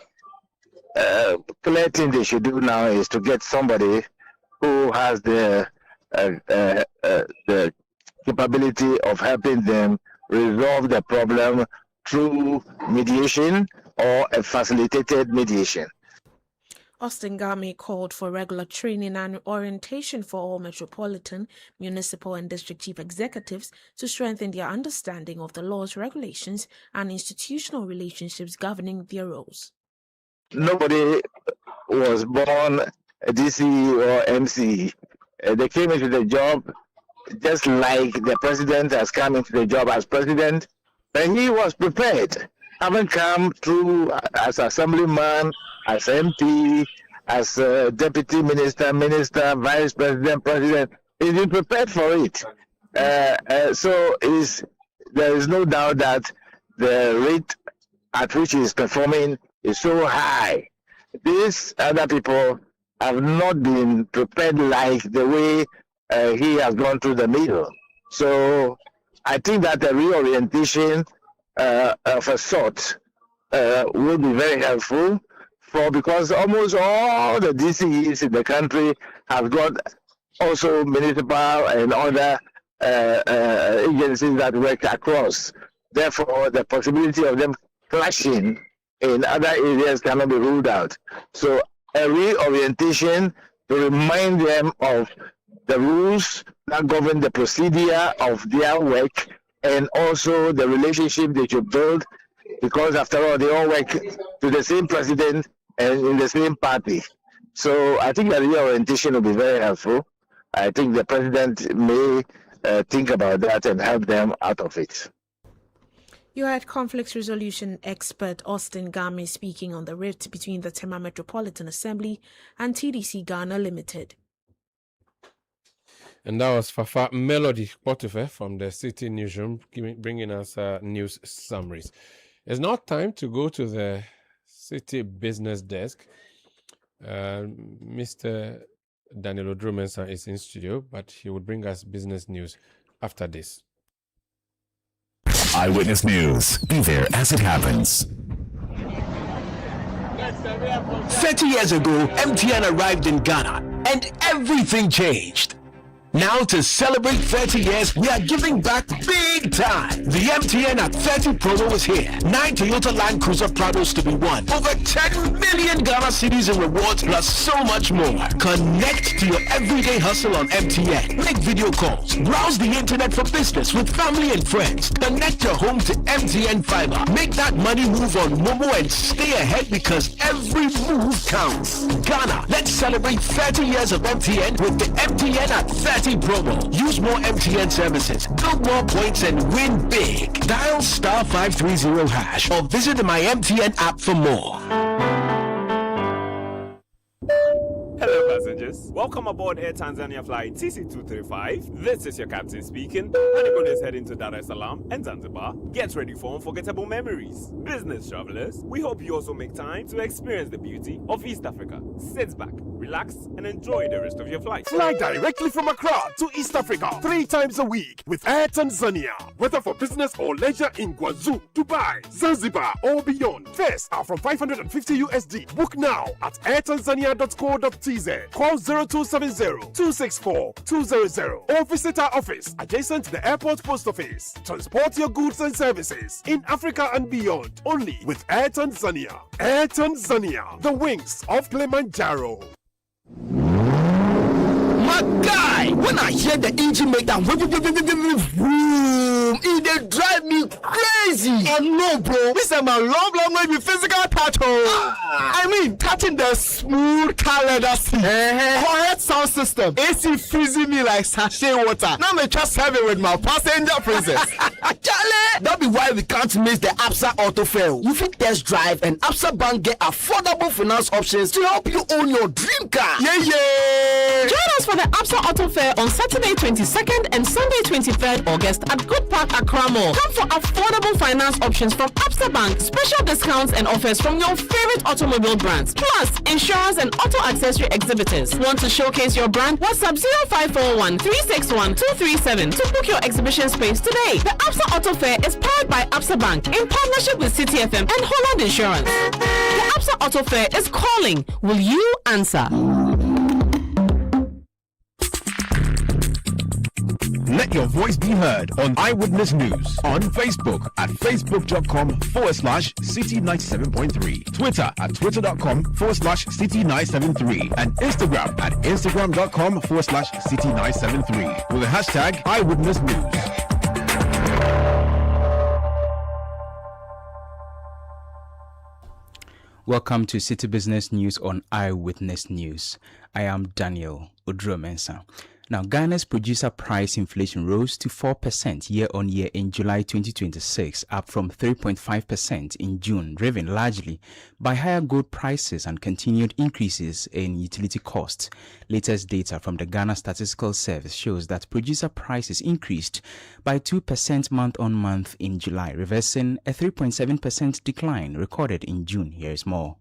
clear thing they should do now is to get somebody who has the capability of helping them resolve the problem through mediation or a facilitated mediation. Austin Game called for regular training and orientation for all metropolitan, municipal and district chief executives to strengthen their understanding of the laws, regulations and institutional relationships governing their roles. Nobody was born a DC or MC. They came into the job just like the president has come into the job as president, and he was prepared. Having come through as assemblyman, as MP, as deputy minister, vice president, president, he's been prepared for it. So there is no doubt that the rate at which he is performing is so high. These other people have not been prepared like the way he has gone through the middle. So I think that a reorientation of a sort will be very helpful because almost all the DCEs in the country have got also municipal and other agencies that work across Therefore, the possibility of them clashing in other areas cannot be ruled out. So a reorientation to remind them of the rules that govern the procedure of their work and also the relationship they should build, because after all, they all work to the same president and in the same party. So I think that reorientation will be very helpful. I think the president may think about that and help them out of it. You had conflict resolution expert Austin Game speaking on the rift between the Tema Metropolitan Assembly and TDC Ghana Limited. And that was Fafa Melody Potife from the City Newsroom, bringing us news summaries. It's now time to go to the City Business Desk. Mr. Daniel Oduro-Mensah is in studio, but he will bring us business news after this. Eyewitness News. Be there as it happens. 30 years ago, MTN arrived in Ghana and everything changed. Now, to celebrate 30 years, we are giving back big time. The MTN at 30 promo is here. 9 Toyota Land Cruiser Prados to be won. Over 10 million Ghana cedis in rewards, plus so much more. Connect to your everyday hustle on MTN. Make video calls. Browse the internet for business with family and friends. Connect your home to MTN Fiber. Make that money move on Momo and stay ahead, because every move counts. Ghana, let's celebrate 30 years of MTN with the MTN at 30 promo. Use more MTN services, build more points, and win big. Dial *530# or visit the My MTN app for more. Hello passengers, welcome aboard Air Tanzania flight TC235. This is your captain speaking, and everyone is heading to Dar es Salaam and Zanzibar. Get ready for unforgettable memories. Business travelers, we hope you also make time to experience the beauty of East Africa. Sit back, relax, and enjoy the rest of your flight. Fly directly from Accra to East Africa 3 times a week with Air Tanzania. Whether for business or leisure in Guangzhou, Dubai, Zanzibar, or beyond. Fares are from $550 USD. Book now at airtanzania.co.tz. Call 0270-264-200 or visit our office adjacent to the airport post office. Transport your goods and services in Africa and beyond, only with Air Tanzania. Air Tanzania, the wings of Kilimanjaro. My guy, when I hear the engine make that vroom, it drive me crazy. I know, bro. This is my long way with physical touch. I mean, touching the smooth car leather seat, quiet sound system, AC freezing me like sachet water. Now me just have it with my passenger princess. Charlie, that be why we can't miss the Absa Auto Fair. You fit test drive and Absa Bank get affordable finance options to help you own your dream car. Yeah. Join us for the Absa Auto Fair on Saturday 22nd and Sunday 23rd August at Good Park, Accra Mall. Come for affordable finance options from Absa Bank, special discounts and offers from your favorite automobile brands, plus insurance and auto accessory exhibitors. Want to showcase your brand? WhatsApp 0541 361 237 to book your exhibition space today. The Absa Auto Fair is powered by Absa Bank in partnership with Citi FM and Holland Insurance. The Absa Auto Fair is calling. Will you answer? Let your voice be heard on Eyewitness News on Facebook at facebook.com/City97.3, Twitter at twitter.com/City973, and Instagram at instagram.com/City973 with the hashtag Eyewitness News. Welcome to City Business News on Eyewitness News. I am Daniel Oduro-Mensah. Now, Ghana's producer price inflation rose to 4% year-on-year in July 2026, up from 3.5% in June, driven largely by higher gold prices and continued increases in utility costs. Latest data from the Ghana Statistical Service shows that producer prices increased by 2% month-on-month in July, reversing a 3.7% decline recorded in June. Here's more.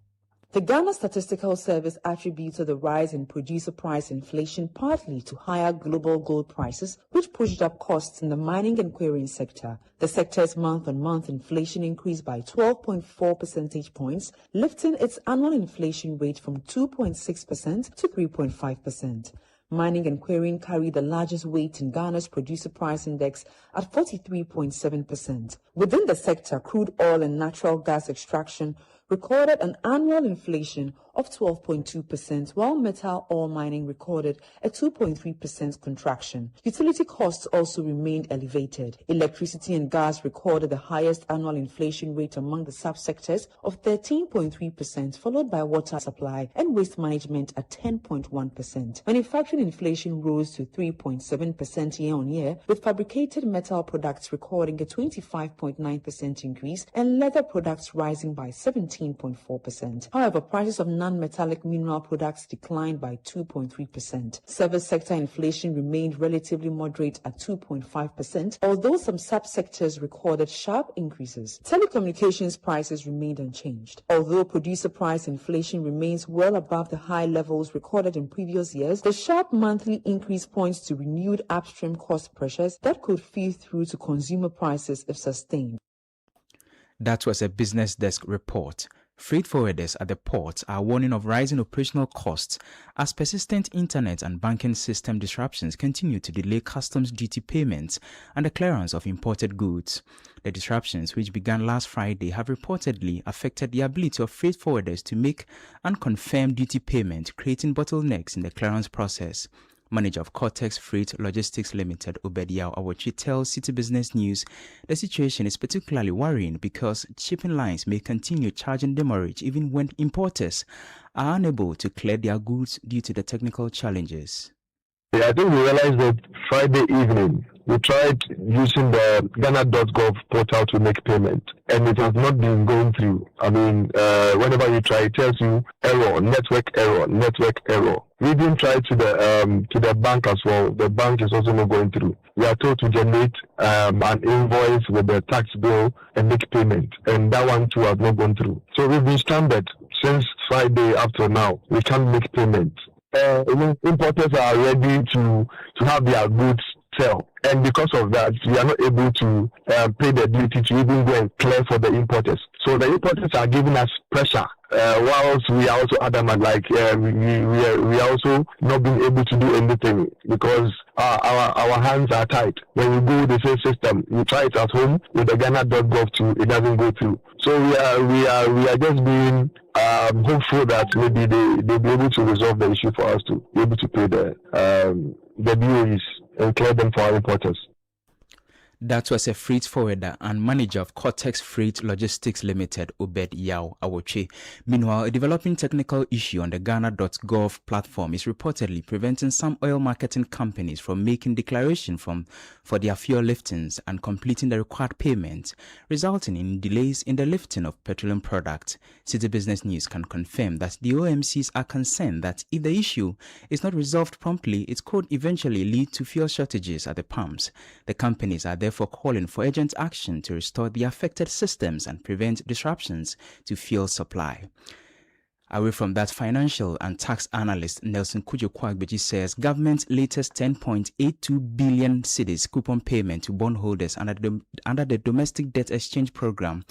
The Ghana Statistical Service attributed the rise in producer price inflation partly to higher global gold prices, which pushed up costs in the mining and quarrying sector. The sector's month-on-month inflation increased by 12.4 percentage points, lifting its annual inflation rate from 2.6% to 3.5%. Mining and quarrying carried the largest weight in Ghana's producer price index at 43.7%. Within the sector, crude oil and natural gas extraction recorded an annual inflation of 12.2%, while metal ore mining recorded a 2.3% contraction. Utility costs also remained elevated. Electricity and gas recorded the highest annual inflation rate among the subsectors of 13.3%, followed by water supply and waste management at 10.1%. Manufacturing inflation rose to 3.7% year-on-year, with fabricated metal products recording a 25.9% increase and leather products rising by 17.4%. However, prices of non-metallic mineral products declined by 2.3%. Service sector inflation remained relatively moderate at 2.5%, although some subsectors recorded sharp increases. Telecommunications prices remained unchanged. Although producer price inflation remains well above the high levels recorded in previous years, the sharp monthly increase points to renewed upstream cost pressures that could feed through to consumer prices if sustained. That was a Business Desk report. Freight forwarders at the ports are warning of rising operational costs as persistent internet and banking system disruptions continue to delay customs duty payments and the clearance of imported goods. The disruptions, which began last Friday, have reportedly affected the ability of freight forwarders to make and confirm duty payment, creating bottlenecks in the clearance process. Manager of Cortex Freight Logistics Limited, Obediah Awochi, tells Citi Business News the situation is particularly worrying because shipping lines may continue charging demurrage even when importers are unable to clear their goods due to the technical challenges. I think we realized that Friday evening we tried using the Ghana.gov portal to make payment, and it has not been going through. I mean, whenever you try, it tells you error, network error, network error. We even tried to the bank as well. The bank is also not going through. We are told to generate an invoice with the tax bill and make payment, and that one too has not gone through. So we've been stranded since Friday up to now. We can't make payment. Importers are ready to have their goods sell, and because of that, we are not able to pay the duty to even go and clear for the importers. So the importers are giving us pressure, whilst we are also adamant, like we are also not being able to do anything because our hands are tied. When you go with the same system, you try it at home with the Ghana.gov too, it doesn't go through. So we are just being hopeful that maybe they'll be able to resolve the issue for us to be able to pay the BOEs and clear them for our importers. That was a freight forwarder and manager of Cortex Freight Logistics Limited, Obediah Awochi. Meanwhile, a developing technical issue on the Ghana.gov platform is reportedly preventing some oil marketing companies from making declaration for their fuel liftings and completing the required payment, resulting in delays in the lifting of petroleum products. Citi Business News can confirm that the OMCs are concerned that if the issue is not resolved promptly, it could eventually lead to fuel shortages at the pumps. The companies are therefore calling for urgent action to restore the affected systems and prevent disruptions to fuel supply. Away from that, financial and tax analyst Nelson Kujo-Kwagbeji says government's latest 10.82 billion cedis coupon payment to bondholders under the Domestic Debt Exchange Program,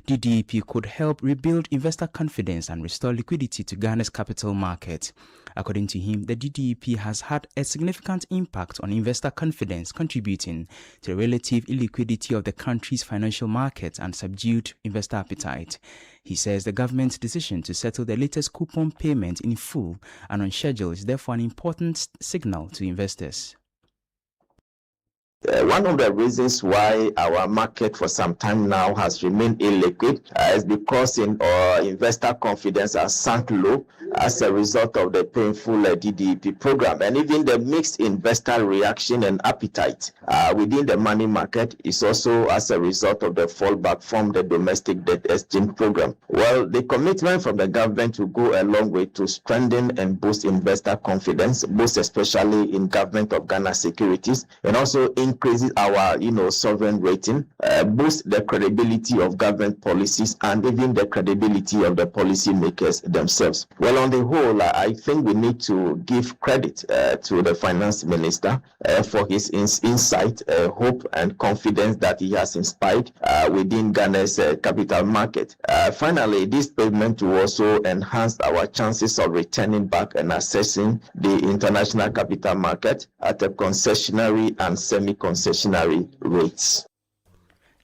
DDEP, could help rebuild investor confidence and restore liquidity to Ghana's capital market. According to him, the DDEP has had a significant impact on investor confidence, contributing to the relative illiquidity of the country's financial market and subdued investor appetite. He says the government's decision to settle the latest coupon payment in full and on schedule is therefore an important signal to investors. One of the reasons why our market for some time now has remained illiquid is because investor confidence has sunk low as a result of the painful DDEP program, and even the mixed investor reaction and appetite within the money market is also as a result of the fallback from the Domestic Debt Exchange Program. Well, the commitment from the government will go a long way to strengthen and boost investor confidence, most especially in Government of Ghana securities, and also increase increases our, sovereign rating, boosts the credibility of government policies and even the credibility of the policymakers themselves. Well, on the whole, I think we need to give credit to the finance minister for his insight, hope, and confidence that he has inspired within Ghana's capital market. Finally, this payment will also enhance our chances of returning back and accessing the international capital market at a concessionary and semi-concessionary rates.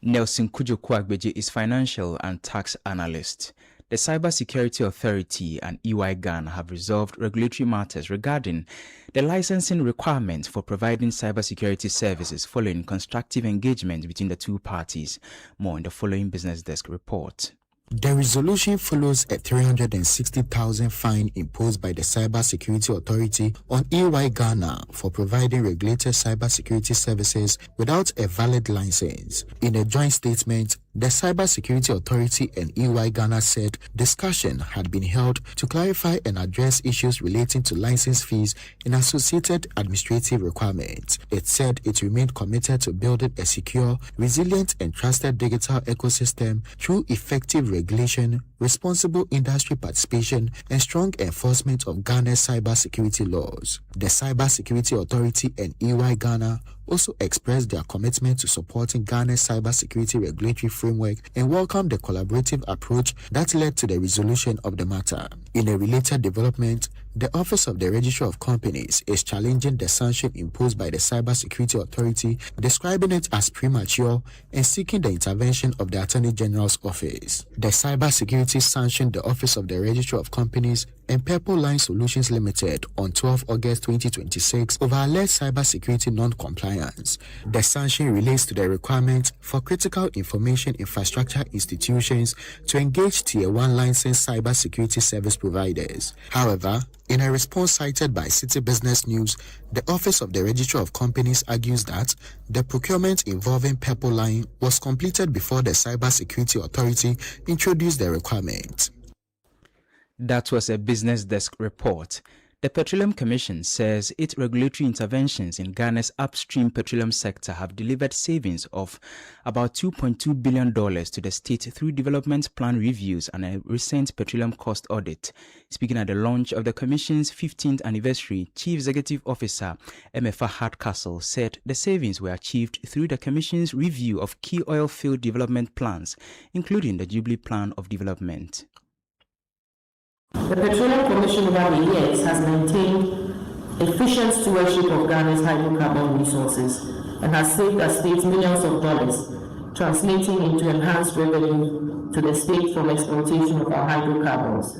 Nelson Kujoku-Agbeje is financial and tax analyst. The Cybersecurity Authority and EY Ghana have resolved regulatory matters regarding the licensing requirements for providing cybersecurity services following constructive engagement between the two parties. More in the following Business Desk report. The resolution follows a 360,000 fine imposed by the Cybersecurity Authority on EY Ghana for providing regulated cybersecurity services without a valid license. In a joint statement, the Cybersecurity Authority and EY Ghana said discussion had been held to clarify and address issues relating to license fees and associated administrative requirements. It said it remained committed to building a secure, resilient, and trusted digital ecosystem through effective regulation, responsible industry participation, and strong enforcement of Ghana's cybersecurity laws. The Cybersecurity Authority and EY Ghana also expressed their commitment to supporting Ghana's cybersecurity regulatory framework and welcomed the collaborative approach that led to the resolution of the matter. In a related development, the Office of the Registrar of Companies is challenging the sanction imposed by the Cybersecurity Authority, describing it as premature and seeking the intervention of the Attorney General's office. The Cybersecurity sanctioned the Office of the Registrar of Companies and Purple Line Solutions Limited on 12 August 2026 over alleged cybersecurity non-compliance. The sanction relates to the requirement for critical information infrastructure institutions to engage Tier 1 licensed cybersecurity service providers. However, in a response cited by Citi Business News, the Office of the Registrar of Companies argues that the procurement involving Purple Line was completed before the Cybersecurity Authority introduced the requirement. That was a Business Desk report. The Petroleum Commission says its regulatory interventions in Ghana's upstream petroleum sector have delivered savings of about $2.2 billion to the state through development plan reviews and a recent petroleum cost audit. Speaking at the launch of the Commission's 15th anniversary, Chief Executive Officer Emefa Hardcastle said the savings were achieved through the Commission's review of key oil field development plans, including the Jubilee Plan of Development. The Petroleum Commission over the years has maintained efficient stewardship of Ghana's hydrocarbon resources and has saved the state millions of dollars, translating into enhanced revenue to the state from exploitation of our hydrocarbons.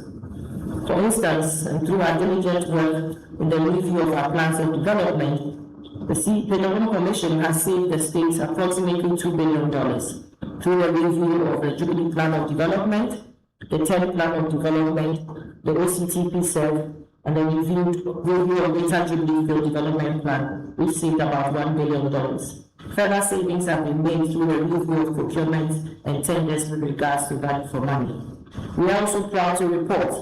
For instance, and through our diligent work in the review of our plans of development, the Petroleum Commission has saved the state approximately $2 billion through a review of the Jubilee Plan of Development, the 10th Plan of Development, the OCTP SEV, and the review of Greater Jubilee Field Development Plan, which saved about $1 billion. Further savings have been made through the review of procurement and tenders with regards to value for money. We are also proud to report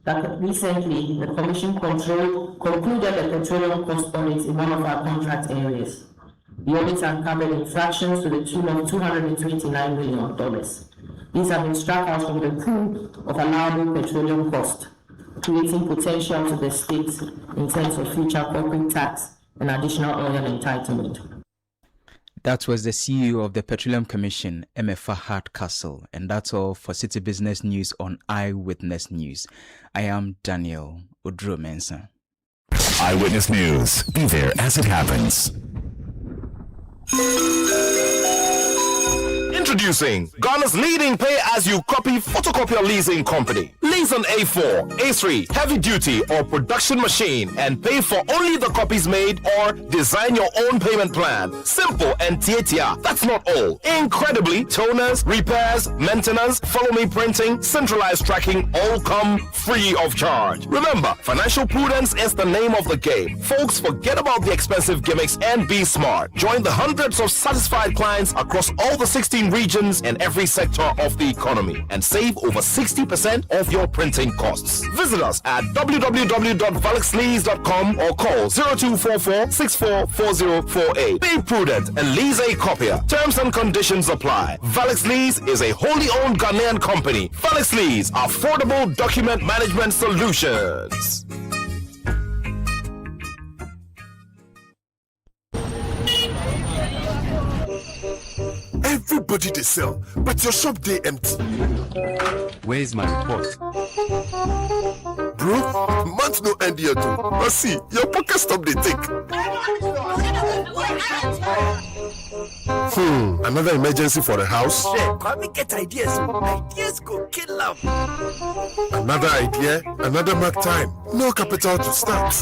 that recently the Commission concluded a petroleum cost audit in one of our contract areas. The audit uncovered infractions to the tune of $229 million. These have been struck out from the pool of allowable petroleum cost, creating potential to the state in terms of future corporate tax and additional oil entitlement. That was the CEO of the Petroleum Commission, Emefa Hardcastle, and that's all for Citi Business News on Eyewitness News. I am Daniel Odro-Mensah. Eyewitness News. Be there as it happens. Introducing Ghana's leading pay-as-you-copy photocopier leasing company. Lease an A4, A3, heavy-duty or production machine and pay for only the copies made or design your own payment plan. Simple and tietia. That's not all. Incredibly, toners, repairs, maintenance, follow-me printing, centralized tracking all come free of charge. Remember, financial prudence is the name of the game. Folks, forget about the expensive gimmicks and be smart. Join the hundreds of satisfied clients across all the 16 regions regions and every sector of the economy and save over 60% of your printing costs. Visit us at www.valexlease.com or call 0244-644048. Be prudent and lease a copier. Terms and conditions apply. Valex Lease is a wholly owned Ghanaian company. Valex Lease, affordable document management solutions. Everybody they sell, but your shop they empty. Where's my report? Bro, month no end yet too. But see, your pocket stop they take. Another emergency for the house. Come me get ideas. Ideas go kill them. Another idea, another mark time. No capital to start.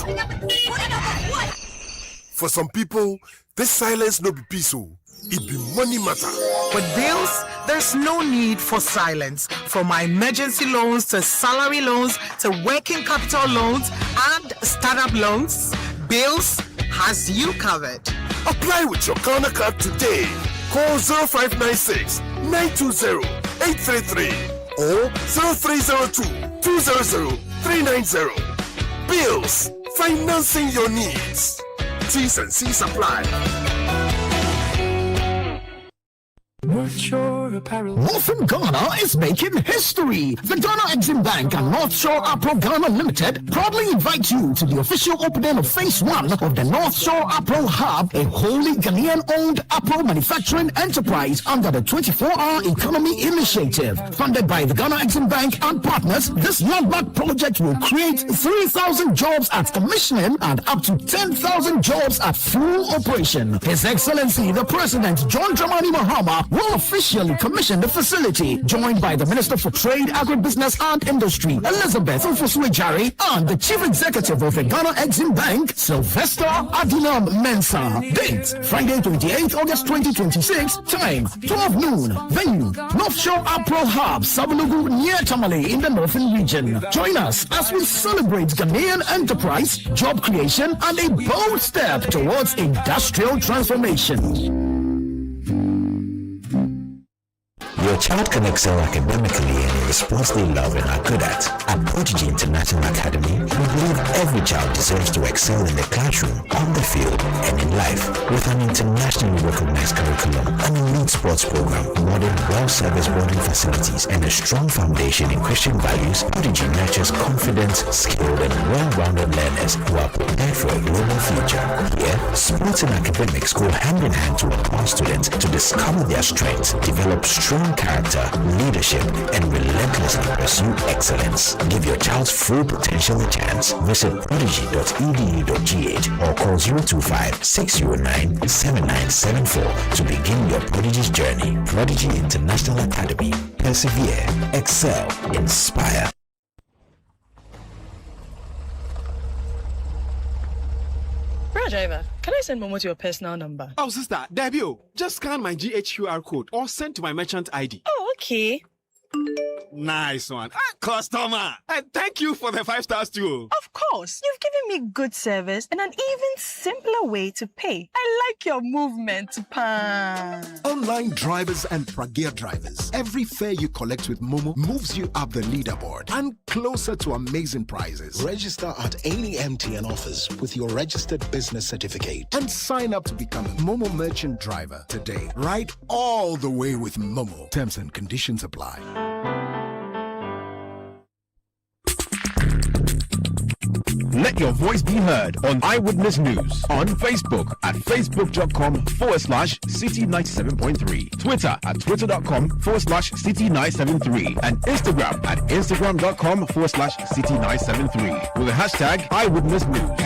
For some people, this silence no be peaceful. It be money matter. With bills, there's no need for silence. From my emergency loans to salary loans to working capital loans and startup loans, Bills has you covered. Apply with your Ghana card today. Call 0596 920 833 or 0302 200 390. Bills, financing your needs. T's and C's apply. Northern Ghana is making history. The Ghana Exim Bank and North Shore Apro Ghana Limited proudly invite you to the official opening of Phase 1 of the North Shore Apro Hub, a wholly Ghanaian-owned Apro manufacturing enterprise under the 24-hour economy initiative. Funded by the Ghana Exim Bank and partners, this landmark project will create 3,000 jobs at commissioning and up to 10,000 jobs at full operation. His Excellency, the President, John Dramani Mahama, will officially commission the facility, joined by the Minister for Trade, Agribusiness and Industry, Elizabeth Ofosue-Jare, and the Chief Executive of the Ghana Exim Bank, Sylvester Adina-Mensah. Date, Friday, 28 August 2026. Time, 12 noon. Venue, North Shore Apro Hub, Sabalugu, near Tamale in the Northern Region. Join us as we celebrate Ghanaian enterprise, job creation, and a bold step towards industrial transformation. Your child can excel academically in the sports they love and are good at. At Prodigy International Academy, we believe every child deserves to excel in the classroom, on the field, and in life. With an internationally recognized curriculum, an elite sports program, modern, well-serviced boarding facilities, and a strong foundation in Christian values, Prodigy nurtures confident, skilled, and well-rounded learners who are prepared for a global future. Here, sports and academics go hand in hand to empower students to discover their strengths, develop strong character, leadership, and relentlessly pursue excellence. Give your child's full potential a chance. Visit prodigy.edu.gh or call 025-609-7974 to begin your Prodigy's journey. Prodigy International Academy. Persevere, excel, inspire. Driver, can I send Momo to your personal number? Oh, sister, Debut, just scan my GHQR code or send to my merchant ID. Oh, okay. Nice one. Customer. Thank you for the 5 stars too. Of course. You've given me good service and an even simpler way to pay. I like your movement, Pan. Online drivers and Pragear drivers. Every fare you collect with Momo moves you up the leaderboard and closer to amazing prizes. Register at any MTN office with your registered business certificate and sign up to become a Momo merchant driver today. Ride all the way with Momo. Terms and conditions apply. Let your voice be heard on Eyewitness News on Facebook at facebook.com/City97.3, Twitter at twitter.com/City973, and Instagram at instagram.com/City973 with the hashtag Eyewitness News.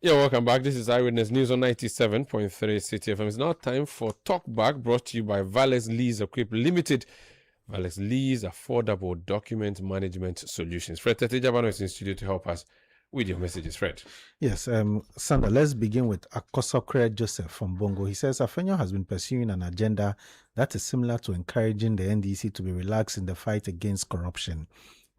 Yeah, welcome back. This is Eyewitness News on 97.3 Citi FM. It's now time for Talkback, brought to you by Valex Lease Equip Limited. Valex Lease, affordable document management solutions. Fred Tetejabano is in studio to help us with your messages. Fred. Yes, Sandra, let's begin with Akosokre Joseph from Bongo. He says Afenyo has been pursuing an agenda that is similar to encouraging the NDC to be relaxed in the fight against corruption.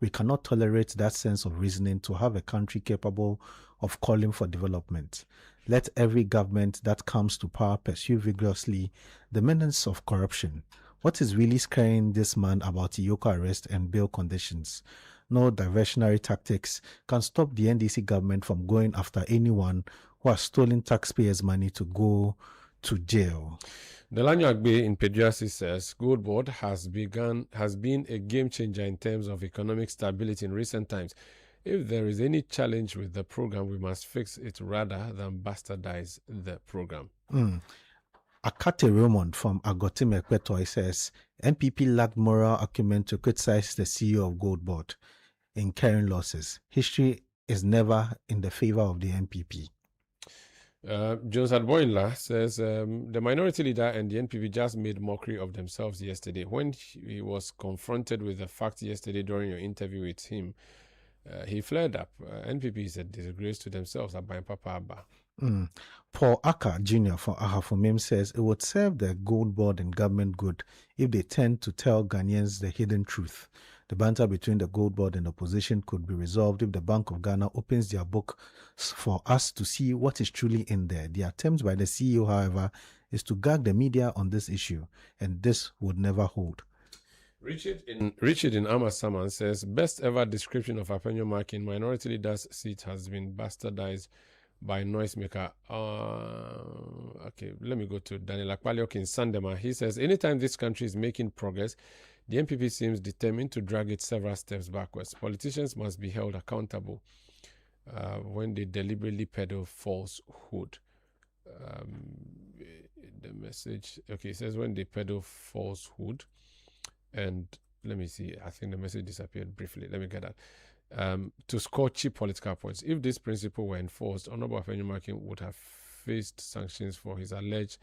We cannot tolerate that sense of reasoning to have a country capable of calling for development. Let every government that comes to power pursue vigorously the menace of corruption. What is really scaring this man about Iyoko arrest and bail conditions? No diversionary tactics can stop the NDC government from going after anyone who has stolen taxpayers' money to go to jail. Delanyo Agbe in Pedrasi says Gold Board has been a game changer in terms of economic stability in recent times. If there is any challenge with the program, we must fix it rather than bastardize the program. Akate Raymond from Agotime Kwetoi says NPP lacked moral acumen to criticize the CEO of Gold Board in carrying losses. History is never in the favor of the NPP. Jones Adboinla says the minority leader and the NPP just made mockery of themselves yesterday. When he was confronted with the fact yesterday during your interview with him, he flared up. NPP is a disgrace to themselves. Paul Aka Jr. from Ahafomim says it would serve the Gold Board and government good if they tend to tell Ghanaians the hidden truth. The banter between the Gold Board and opposition could be resolved if the Bank of Ghana opens their books for us to see what is truly in there. The attempt by the CEO, however, is to gag the media on this issue, and this would never hold. Richard in Amasaman says, best ever description of Afenyo Mark in minority leader's seat has been bastardized by noisemaker. Okay, let me go to Daniel Akpaliok in Sandema. He says, anytime this country is making progress, the NPP seems determined to drag it several steps backwards. Politicians must be held accountable when they deliberately peddle falsehood. The message, okay, it says when they peddle falsehood. And let me see, I think the message disappeared briefly. Let me get that. To score cheap political points. If this principle were enforced, Honorable Afenyo Markin would have faced sanctions for his alleged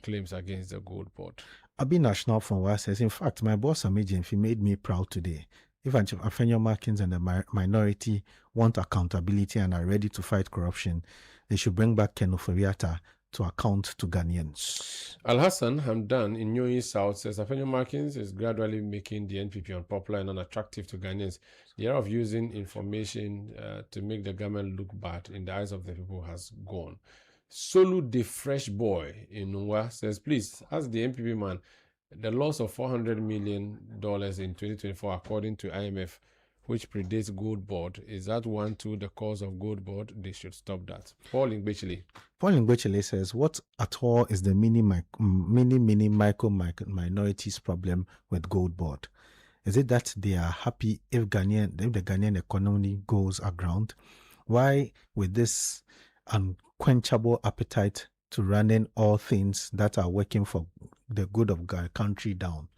claims against the Gold Board. Abi National from Wa says, in fact, my boss Amijinfi made me proud today. If Afenyo Markins and the minority want accountability and are ready to fight corruption, they should bring back Ken Oforiatta to account to Ghanaians. Al-Hassan Hamdan in Nyoyi South says Afenyo Markins is gradually making the NPP unpopular and unattractive to Ghanaians. The era of using information to make the government look bad in the eyes of the people has gone. Solu the Fresh Boy in Nwa says, please ask the NPP man, the loss of $400 million in 2024 according to IMF, which predates Gold Board, is that one to the cause of Gold Board? They should stop that. Paul Ngbechele says, what at all is the mini micro minorities problem with Gold Board? Is it that they are happy if the Ghanaian economy goes aground? Why with this unquenchable appetite to running all things that are working for the good of the country down?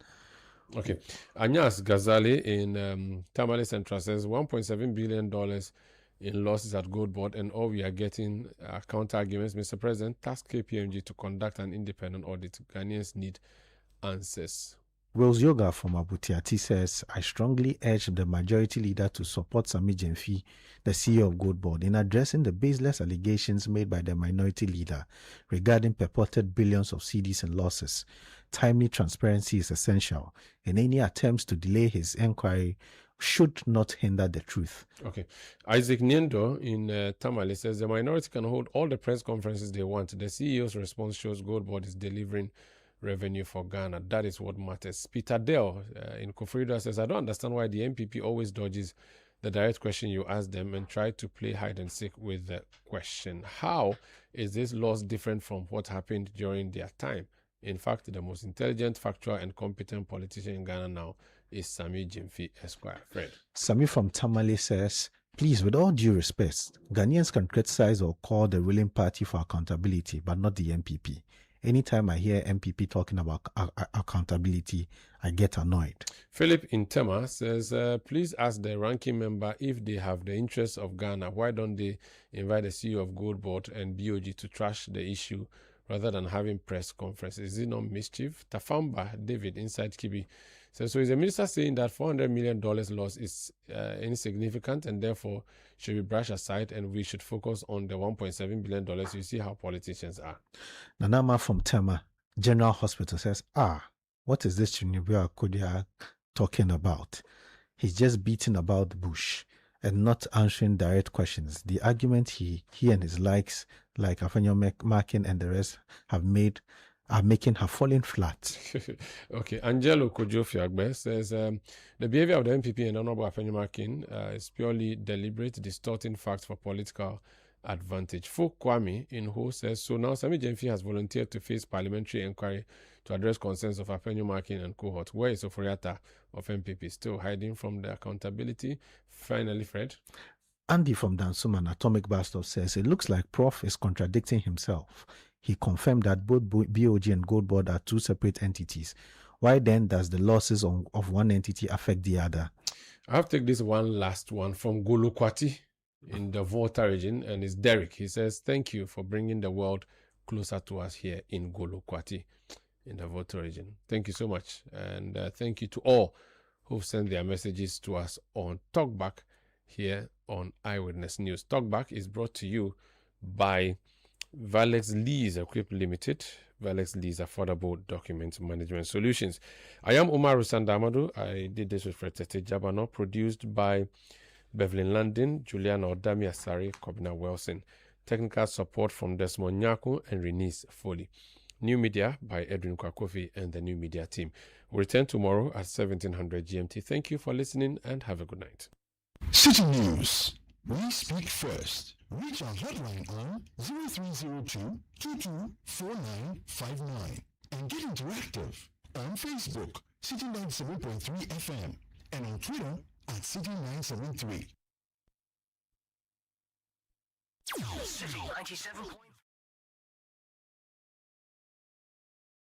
Okay. Anyas Ghazali in Tamale Central says $1.7 billion in losses at Gold Board, and all we are getting counter arguments. Mr. President, task KPMG to conduct an independent audit. Ghanaians need answers. Rose Yoga from Abutiati says, I strongly urge the majority leader to support Sami Jemfi, the CEO of Gold Board, in addressing the baseless allegations made by the minority leader regarding purported billions of cedis and losses. Timely transparency is essential, and any attempts to delay his inquiry should not hinder the truth. Okay. Isaac Niendo in Tamale says the minority can hold all the press conferences they want. The CEO's response shows Gold Board is delivering revenue for Ghana. That is what matters. Peter Dell in Kofrida says, I don't understand why the NPP always dodges the direct question you ask them and try to play hide and seek with the question. How is this loss different from what happened during their time? In fact, the most intelligent, factual, and competent politician in Ghana now is Sami Jemfi Esquire. Fred. Sami from Tamale says, please, with all due respect, Ghanaians can criticize or call the ruling party for accountability, but not the NPP. Anytime I hear MPP talking about accountability, I get annoyed. Philip in Tema says, please ask the ranking member if they have the interests of Ghana. Why don't they invite the CEO of Gold Board and BOG to trash the issue rather than having press conferences? Is it not mischief? Tafamba David inside Kibi says, so is the minister saying that $400 million loss is insignificant and therefore should be brushed aside and we should focus on the $1.7 billion? You see how politicians are. Nanama from Tema General Hospital says, what is this Chinibia Kodia talking about? He's just beating about the bush and not answering direct questions. The argument he and his likes, like Afenyo Markin and the rest, have made are making her falling flat. Okay, Angelo Kojo-Fiagbe says the behavior of the MPP and Honorable Afenyo Markin is purely deliberate, distorting facts for political advantage. Folk Kwame in Ho says, so now Sami Jemfi has volunteered to face parliamentary inquiry to address concerns of Afenyo Markin and cohort. Where is Oforiatta of MPP still hiding from the accountability? Finally, Fred. Andy from Dansuman Atomic Bastard says, it looks like Prof is contradicting himself. He confirmed that both BOG and Gold Board are two separate entities. Why then does the losses of one entity affect the other? I have to take this one last one from Golokwati in the Volta region, and it's Derek. He says, thank you for bringing the world closer to us here in Golokwati in the Volta region. Thank you so much. And thank you to all who've sent their messages to us on Talkback here on Eyewitness News. Talkback is brought to you by Valex Lease Equip Limited, Valex Lease Affordable Document Management Solutions. I am Omar Rusandamadu. I did this with Fred Tete Jabano, produced by Bevelyn London, Juliana Odami Asari, Kobina Wilson. Technical support from Desmond Nyako and Renice Foley. New Media by Edwin Kwakofi and the New Media team. We'll return tomorrow at 1700 GMT. Thank you for listening and have a good night. City News. We speak first. Reach our hotline on 0302 224959 and get interactive on Facebook, City 97.3 FM, and on Twitter at City 973. City 97.3.